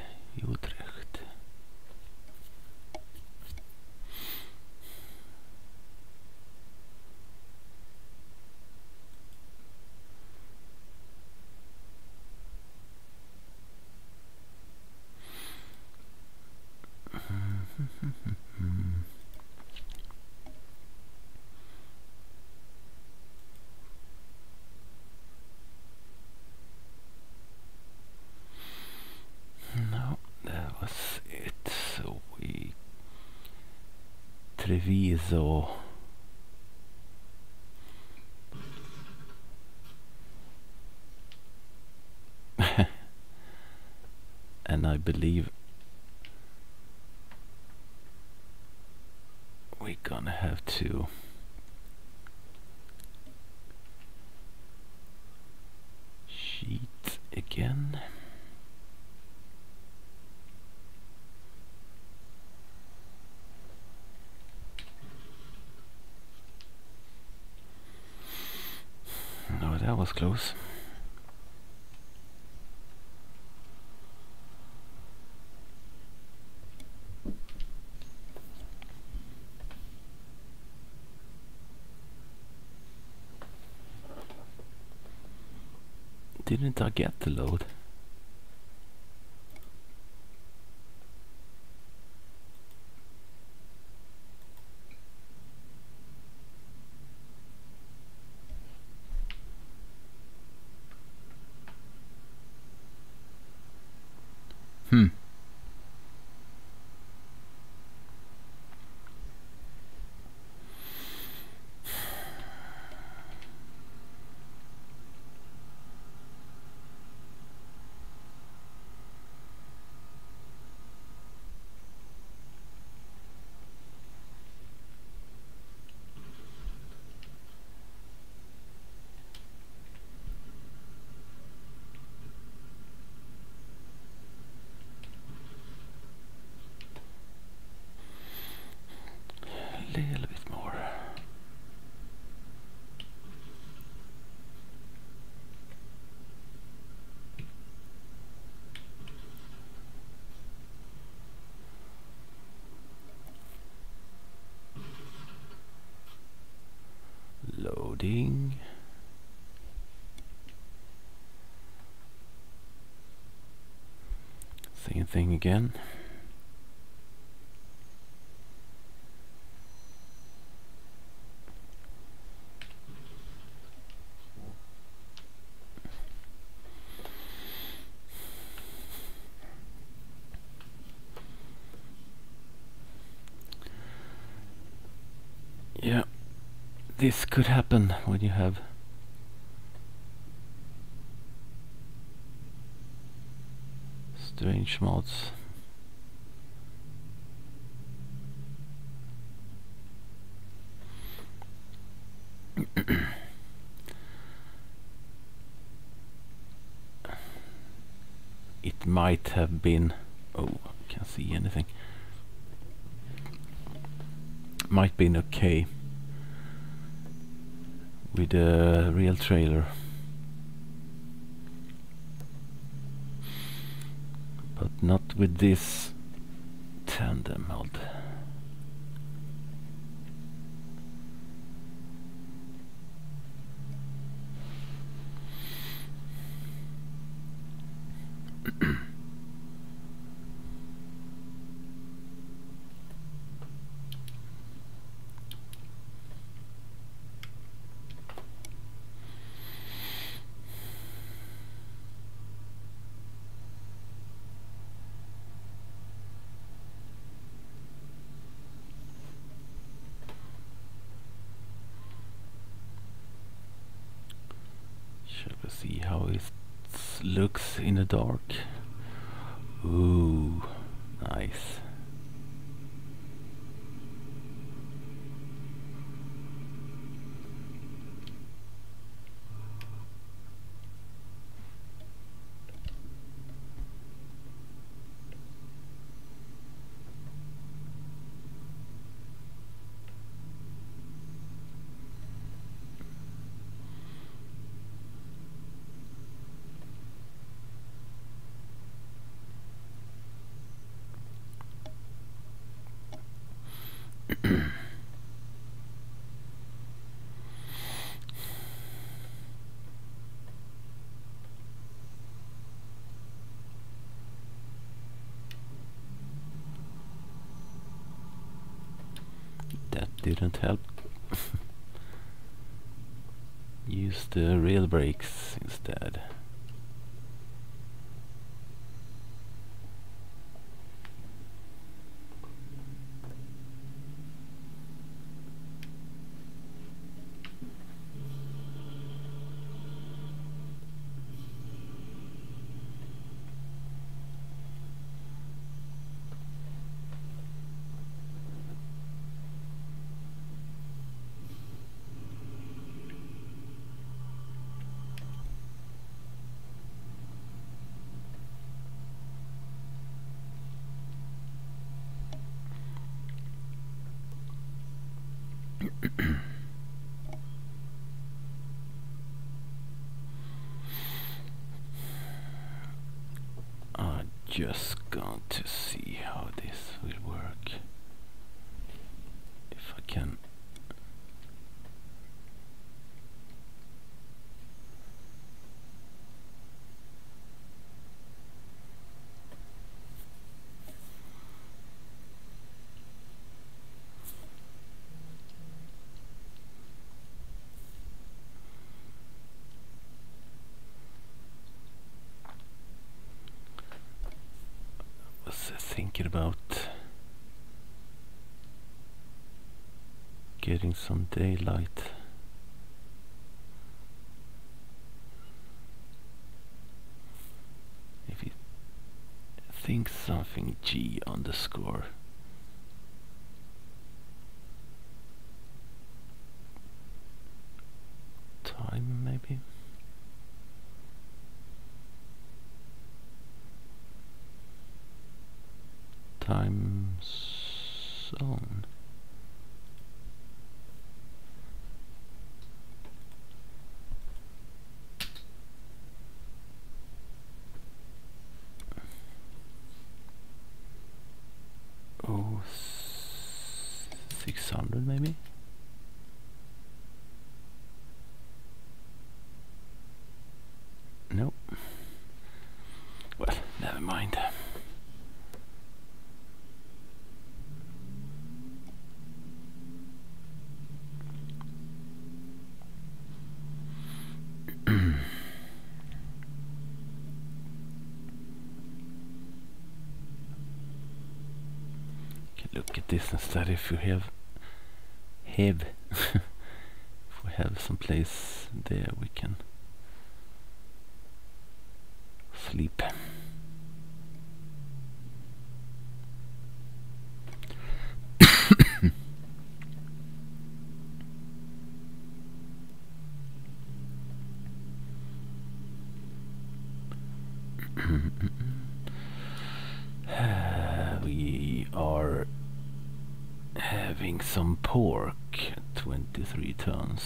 No, that was it. So we Treviso. And I believe we're gonna have to cheat again. No, that was close. Didn't I get the load? Little bit more. Loading. Same thing again. Yeah, this could happen when you have strange mods. It might have been, oh, I can't see anything. Might been okay with the real trailer, but not with this tandem mod. it looks in the dark. Ooh, nice. That didn't help. Use the rail brakes instead. I'm just going to see how this will work. If I can. Thinking about getting some daylight. If you think something G underscore time maybe. Time zone. Oh, 600 maybe. Nope. Well, never mind. Look at this instead. If you have if we have some place there we can sleep. We are having some pork, 23 tons.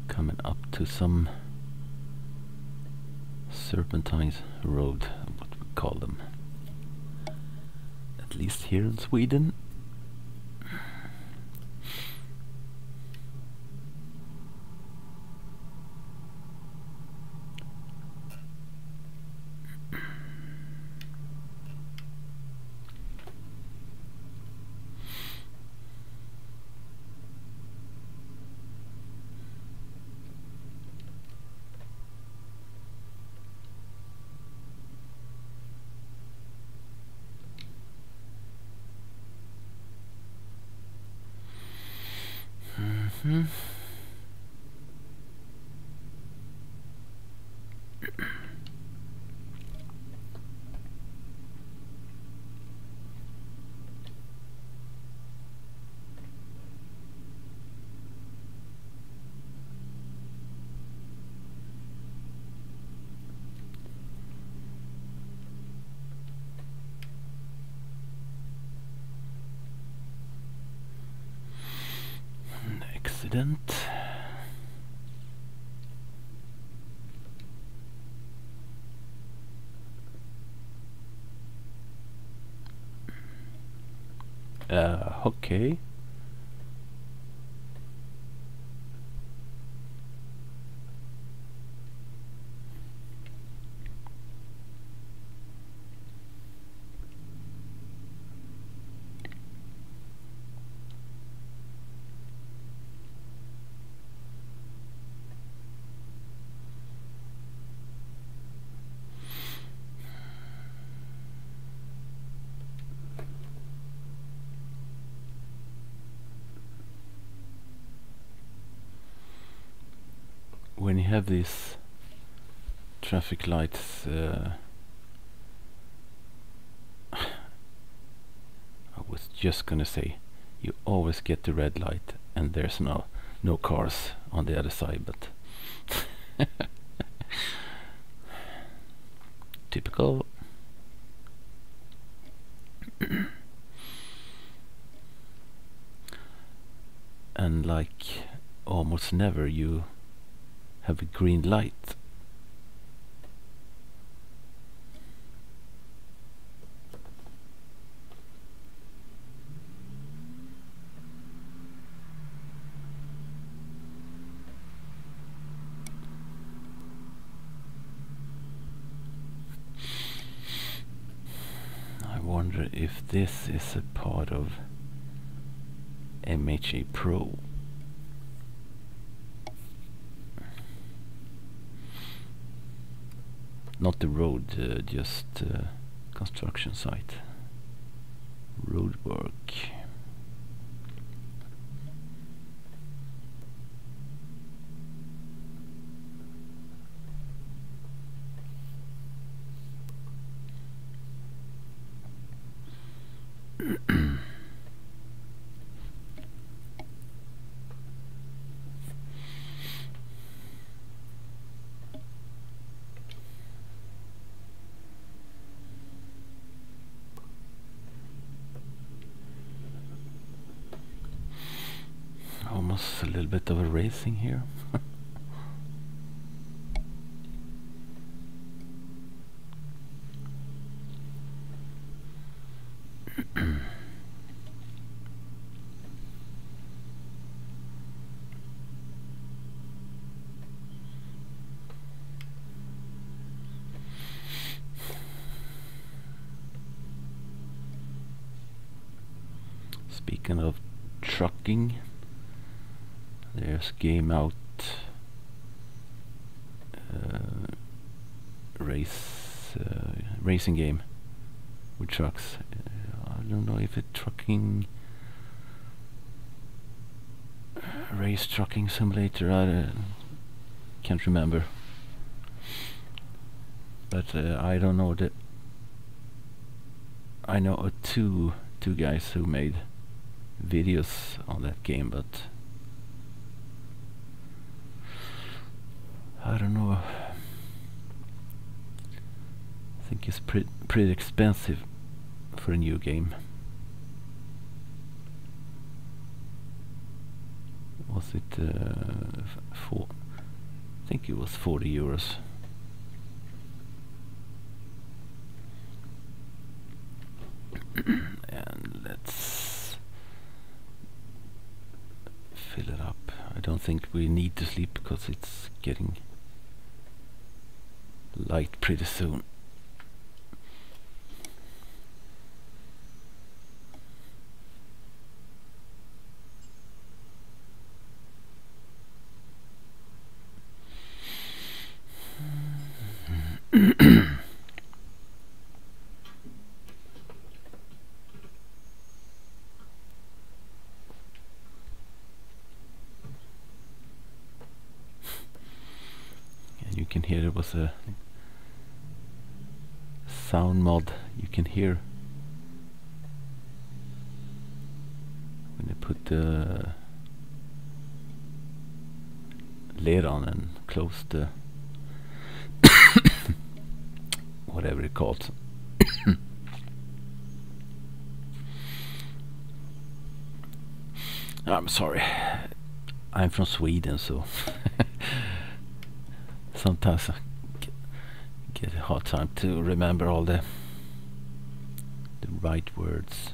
Coming up to some serpentines road, what we call them, at least here in Sweden. Accident. Okay. When you have these traffic lights, I was just gonna say, you always get the red light and there's no cars on the other side, but typical. And like almost never you have a green light. I wonder if this is a part of MHA Pro. Not the road, just construction site. Road work. Almost a little bit of a racing here. Speaking of trucking, there's game out racing game with trucks. I don't know if it's trucking race trucking simulator. I can't remember, but I don't know that. I know two guys who made videos on that game, but I don't know. I think it's pretty expensive for a new game. Was it I think it was 40 euros. And let's fill it up. I don't think we need to sleep because it's getting light pretty soon. was a sound mod you can hear when you put the lid on and close the whatever it called. I'm sorry, I'm from Sweden, so sometimes I get a hard time to remember all the right words.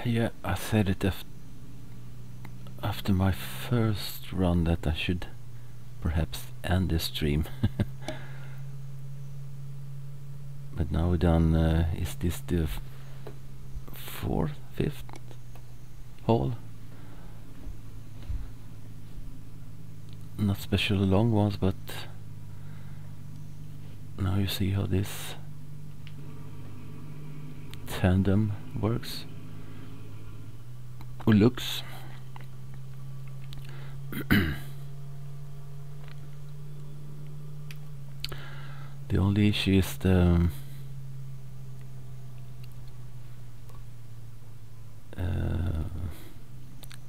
Yeah, I said it after my first run that I should perhaps end this stream. But now we're done. Is this the fourth, fifth haul? Not especially long ones, but now you see how this tandem works or looks. The only issue is the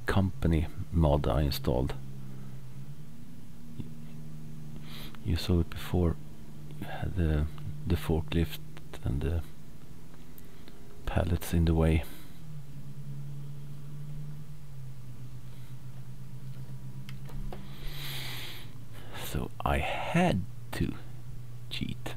company mod I installed. You saw it before. You had the forklift and the pallets in the way. So I had to cheat.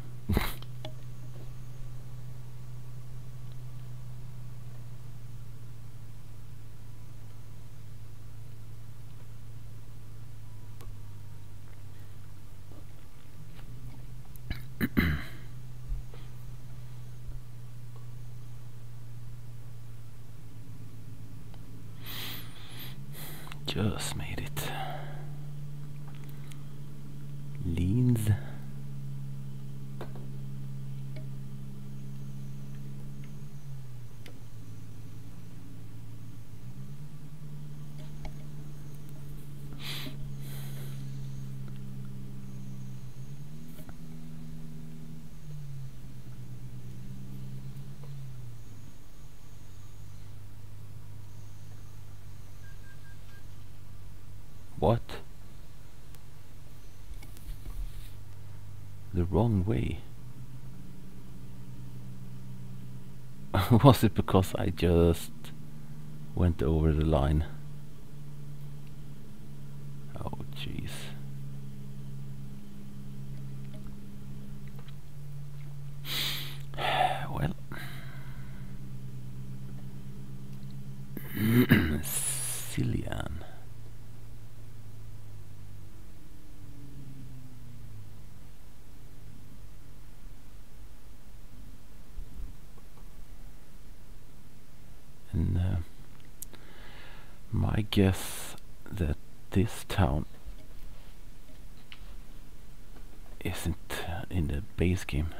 Just made it. Leans. What? The wrong way? Was it because I just went over the line? Oh jeez. Well. Cillian. And my guess that this town isn't in the base game.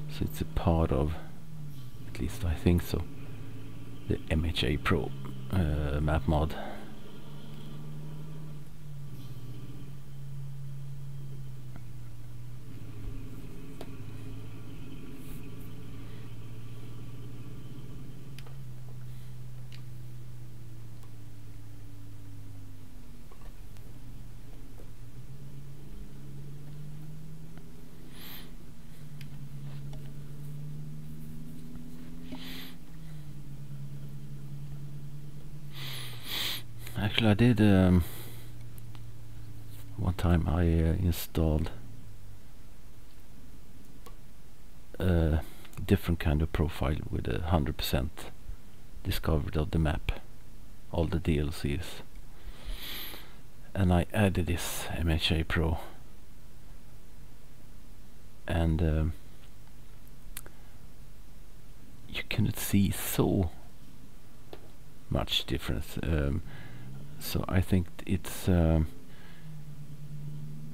So it's a part of, at least I think so, the MHA Pro map mod. Actually, I did one time. I installed a different kind of profile with 100% discovered of the map, all the DLCs, and I added this MHA Pro, and you cannot see so much difference. So I think it's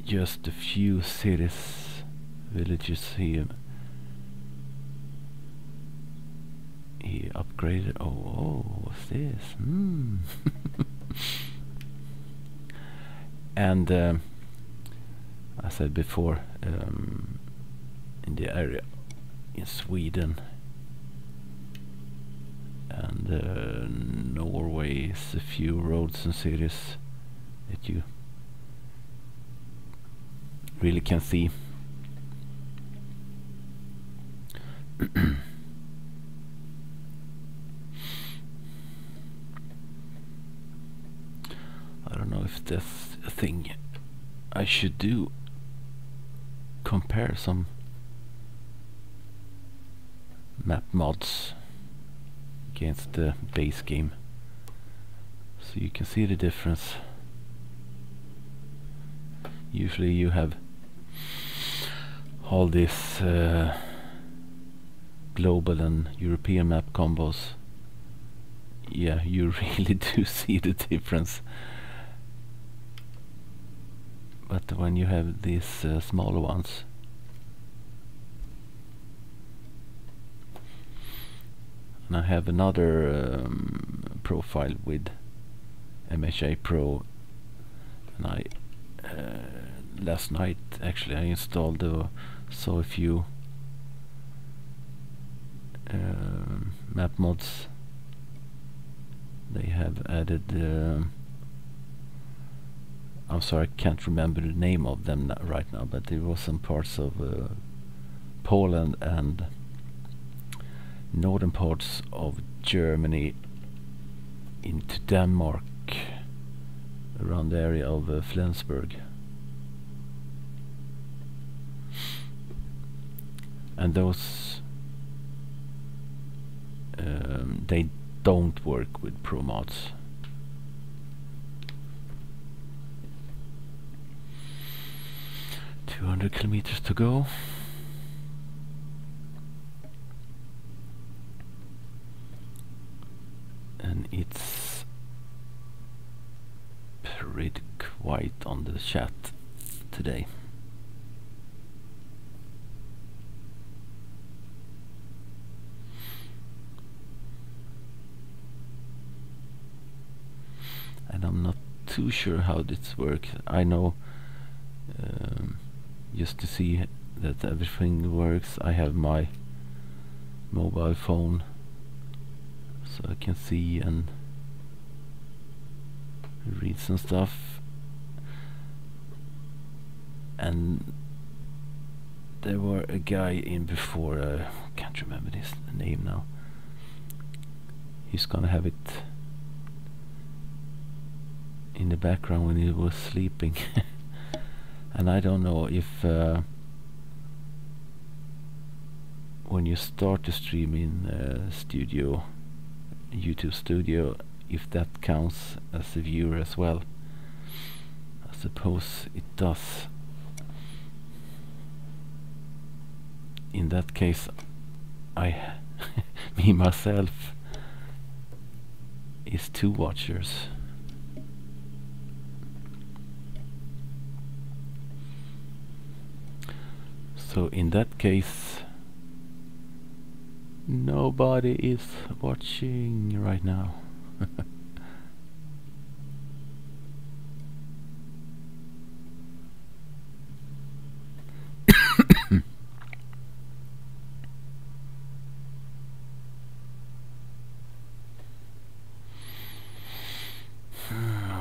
just a few cities, villages here. He upgraded. Oh, what's this? And I said before, in the area in Sweden and Norway is a few roads and cities that you really can see. I don't know if that's a thing I should do. Compare some map mods against the base game, so you can see the difference. Usually you have all these global and European map combos. Yeah, you really do see the difference. But when you have these smaller ones, and I have another profile with MHA Pro, and I last night actually I installed saw a few map mods. They have added I'm sorry, I can't remember the name of them right now, but there was some parts of Poland and northern parts of Germany into Denmark, around the area of Flensburg. And those they don't work with Pro mods. $200 kilometers to go. And it's pretty quiet on the chat today. And I'm not too sure how this works. I know just to see that everything works, I have my mobile phone, so I can see and read some stuff. And there were a guy in before, can't remember his name now. He's gonna have it in the background when he was sleeping. And I don't know if when you start to stream in Studio, YouTube Studio, if that counts as a viewer as well. I suppose it does. In that case, me myself is 2 watchers. So in that case, nobody is watching right now.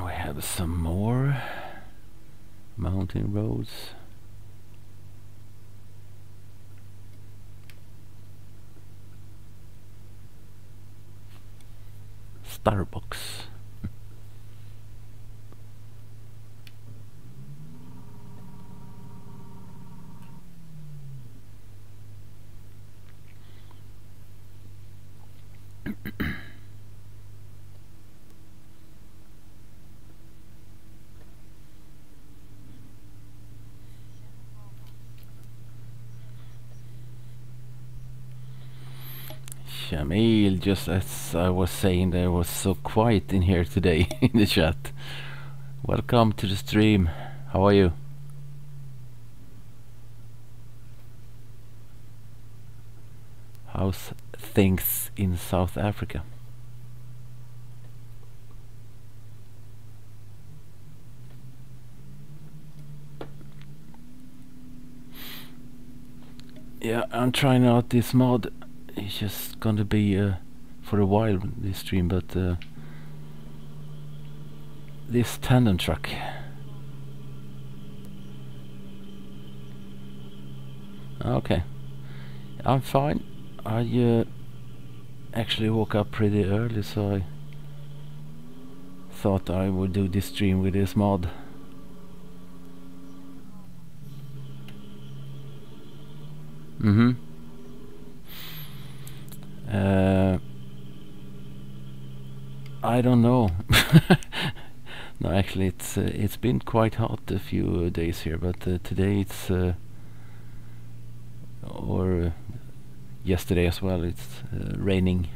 We have some more mountain roads. Starbucks. Shamil, just as I was saying, there was so quiet in here today in the chat. Welcome to the stream. How are you? How's things in South Africa? Yeah, I'm trying out this mod. It's just gonna be for a while this stream, but this tandem truck. Okay, I'm fine. I actually woke up pretty early, so I thought I would do this stream with this mod. I don't know. No, actually, it's been quite hot a few days here, but today it's or yesterday as well. It's raining.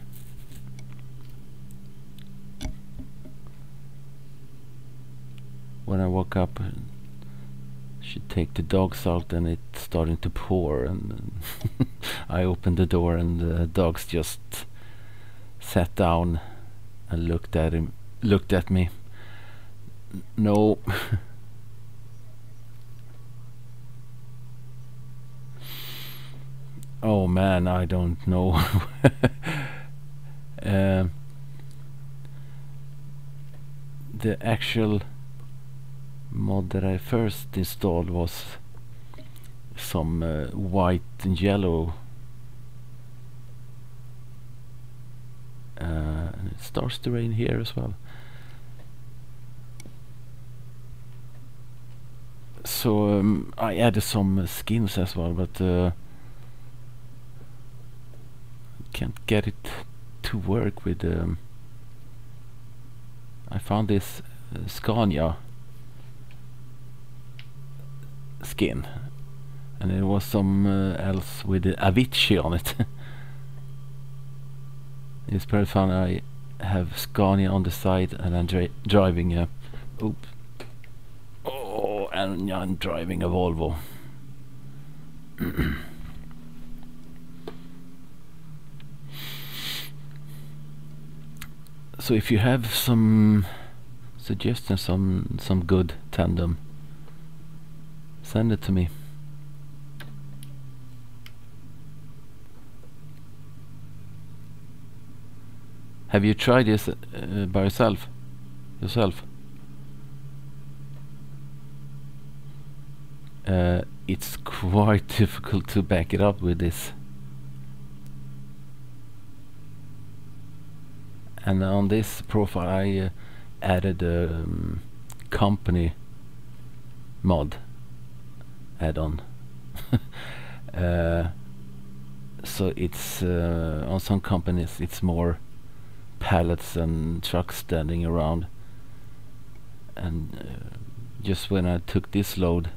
When I woke up, should take the dogs out, and it's starting to pour, and I opened the door, and the dogs just sat down and looked at me. No. Oh man, I don't know. The actual mod that I first installed was some white and yellow. And it starts to rain here as well. So I added some skins as well, but can't get it to work with. I found this Scania skin, and there was some else with Avicii on it. It's pretty fun. I have Scania on the side, and I'm driving a and I'm driving a Volvo. So if you have some suggestions, some good tandem, send it to me. Have you tried this by yourself? It's quite difficult to back it up with this. And on this profile I added a company mod add-on. So it's on some companies it's more pallets and trucks standing around, and just when I took this load,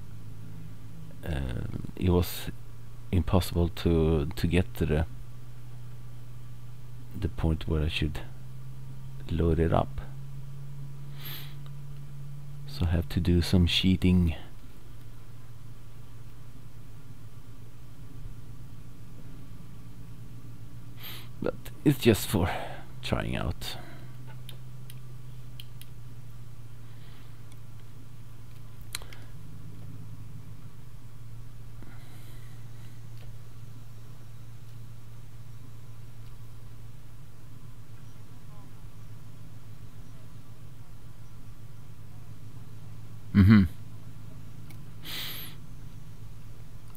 it was impossible to get to the point where I should load it up. So I have to do some cheating. But it's just for trying out.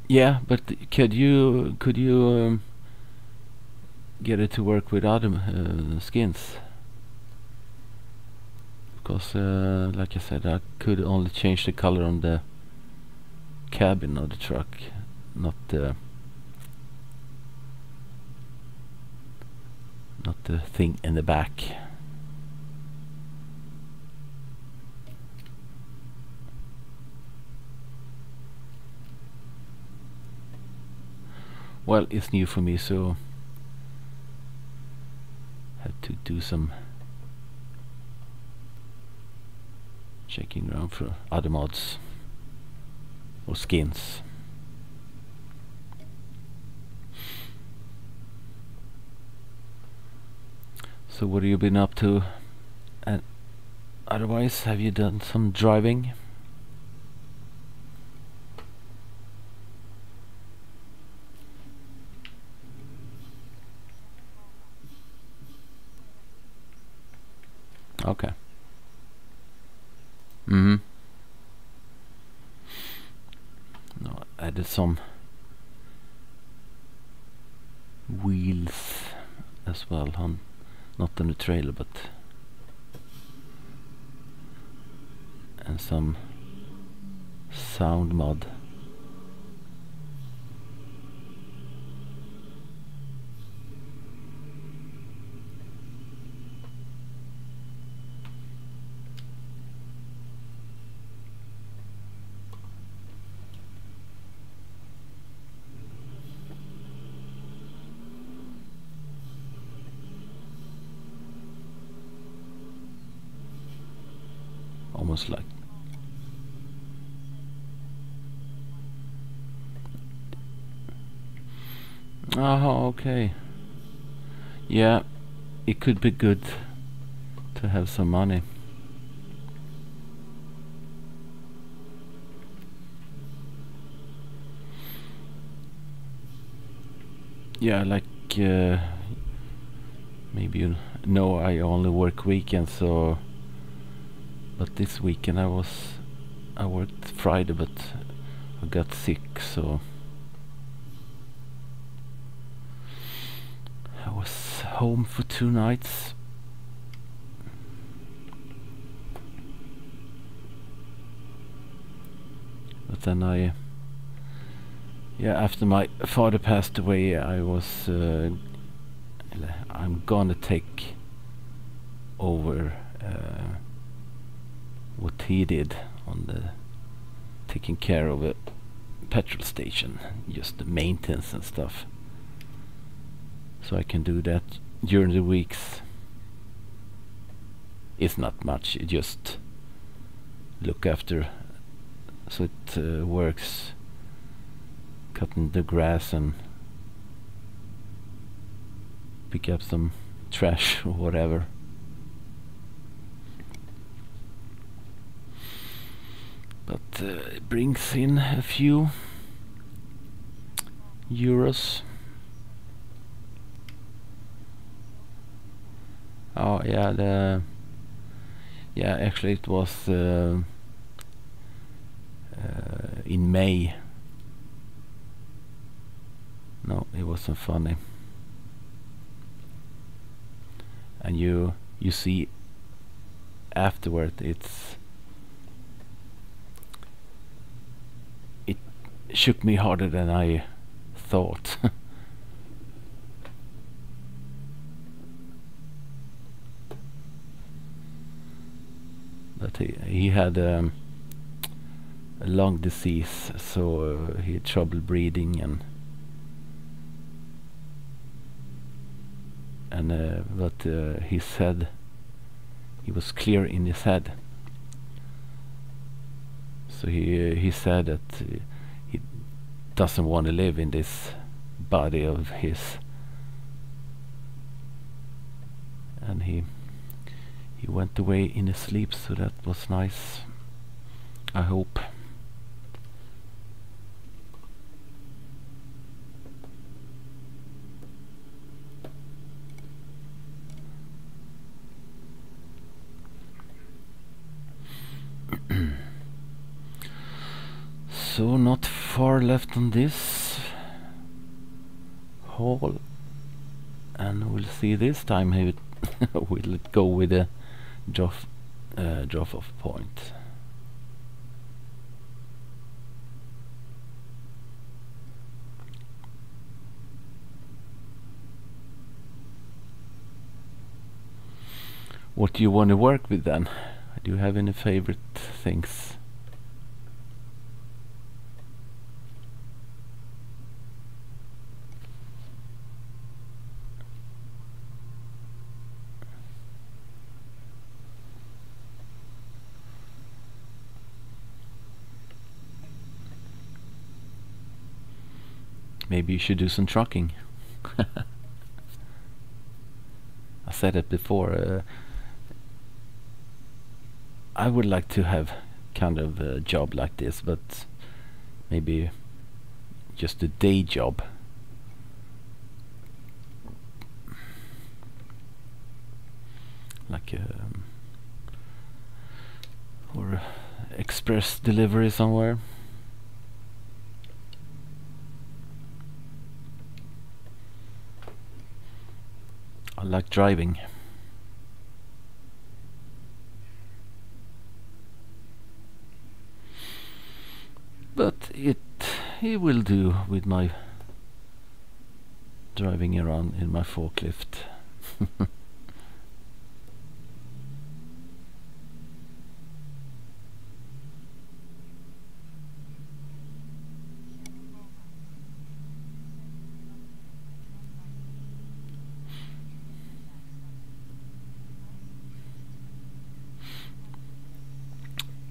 Yeah, but could you get it to work with other skins? Because like I said, I could only change the color on the cabin of the truck, not the thing in the back. Well, it's new for me, so to do some checking around for other mods or skins. So what have you been up to? And otherwise, have you done some driving? Okay. No, I added some wheels as well on, not on the trailer, but and some sound mod. Almost like okay. Yeah, it could be good to have some money. Yeah, like maybe you know I only work weekends, so but this weekend I worked Friday, but I got sick, so I was home for 2 nights. But then after my father passed away, I'm gonna take over what he did on the taking care of a petrol station, just the maintenance and stuff. So I can do that during the weeks. It's not much, you just look after so it works, cutting the grass and pick up some trash or whatever. But it brings in a few euros. Oh yeah, actually it was in May. No, it wasn't funny. And you see afterward, it shook me harder than I thought. But he had a lung disease, so he had trouble breathing, and but his head, he was clear in his head. So he said that he doesn't want to live in this body of his, and he went away in his sleep, so that was nice, I hope. So not far left on this haul, and we'll see this time how it will it go with the drop-off point. What do you want to work with then? Do you have any favorite things? Maybe you should do some trucking. I said it before. I would like to have kind of a job like this, but maybe just a day job. Like or express delivery somewhere. I like driving. But it will do with my driving around in my forklift.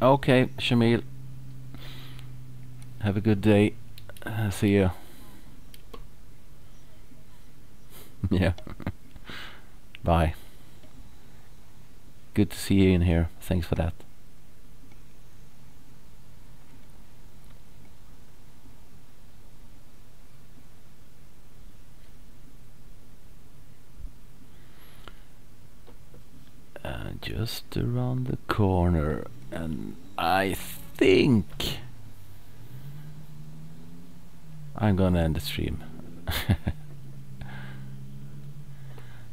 Okay, Shamil. Have a good day. See you. Yeah. Bye. Good to see you in here. Thanks for that. Just around the corner, and I think I'm gonna end the stream.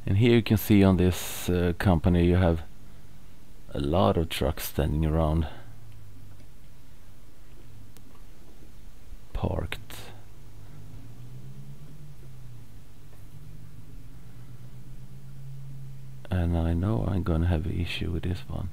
And here you can see on this company you have a lot of trucks standing around, parked. And I know I'm gonna have an issue with this one.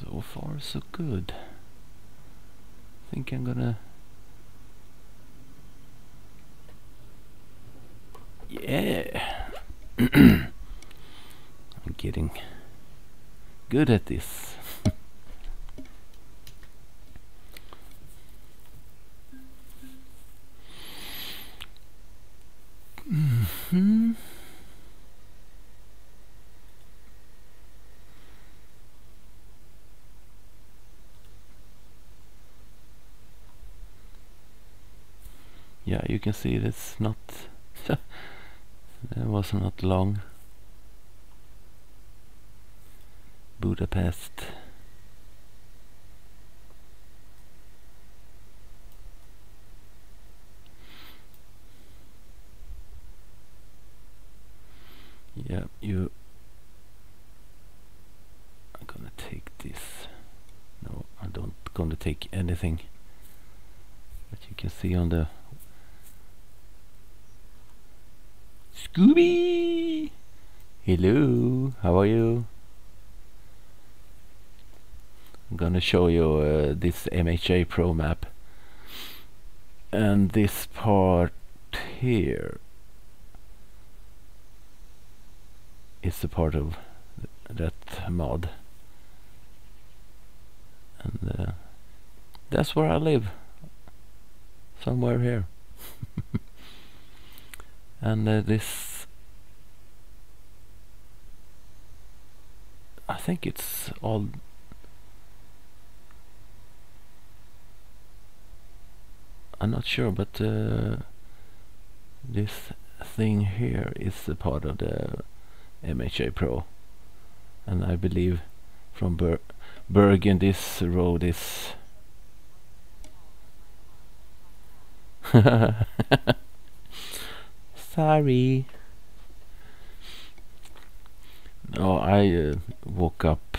So far so good. I think I'm gonna... Yeah! I'm getting good at this. Mm-hmm. Yeah, you can see that's not... that was not long. Budapest. Yeah, I'm gonna take this. No, I don't gonna take anything. But you can see on the Scooby! Hello, how are you? I'm gonna show you this MHA Pro map. And this part here is a part of that mod. And that's where I live. Somewhere here. And this, I think it's all, I'm not sure, but this thing here is a part of the MHA Pro, and I believe from Bergen, this road is sorry. No, I woke up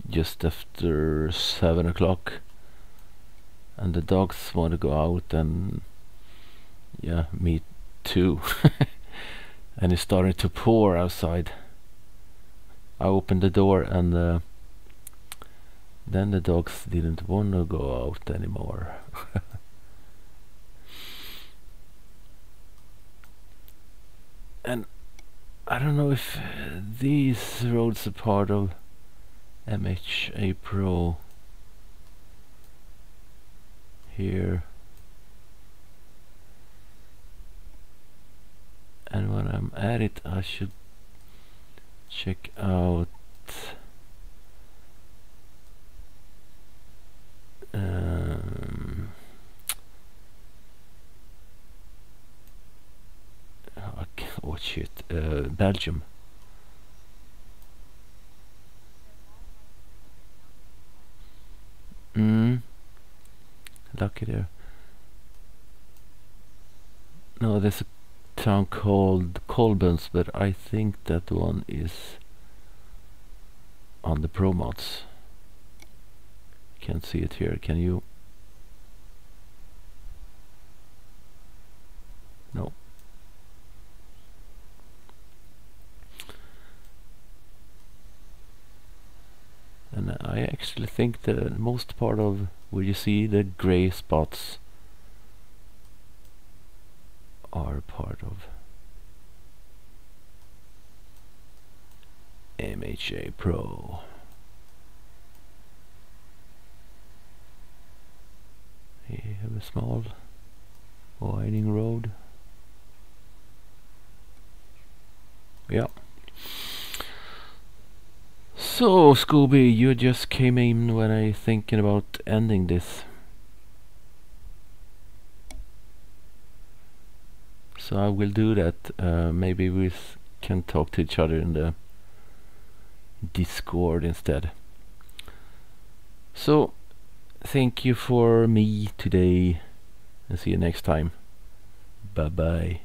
just after 7 o'clock, and the dogs want to go out, and yeah, me too. And it started to pour outside. I opened the door, and then the dogs didn't want to go out anymore. And I don't know if these roads are part of MHA Pro here. And when I'm at it, I should check out oh shit, Belgium. Lucky there. No, there's a town called Kolbens, but I think that one is on the Pro mods. Can't see it here, can you? No. And I actually think the most part of where you see the gray spots are part of MHA Pro. Here you have a small winding road. Yeah. So, Scooby, you just came in when I thinking about ending this. So I will do that. Maybe we can talk to each other in the Discord instead. So, thank you for me today, and see you next time. Bye bye.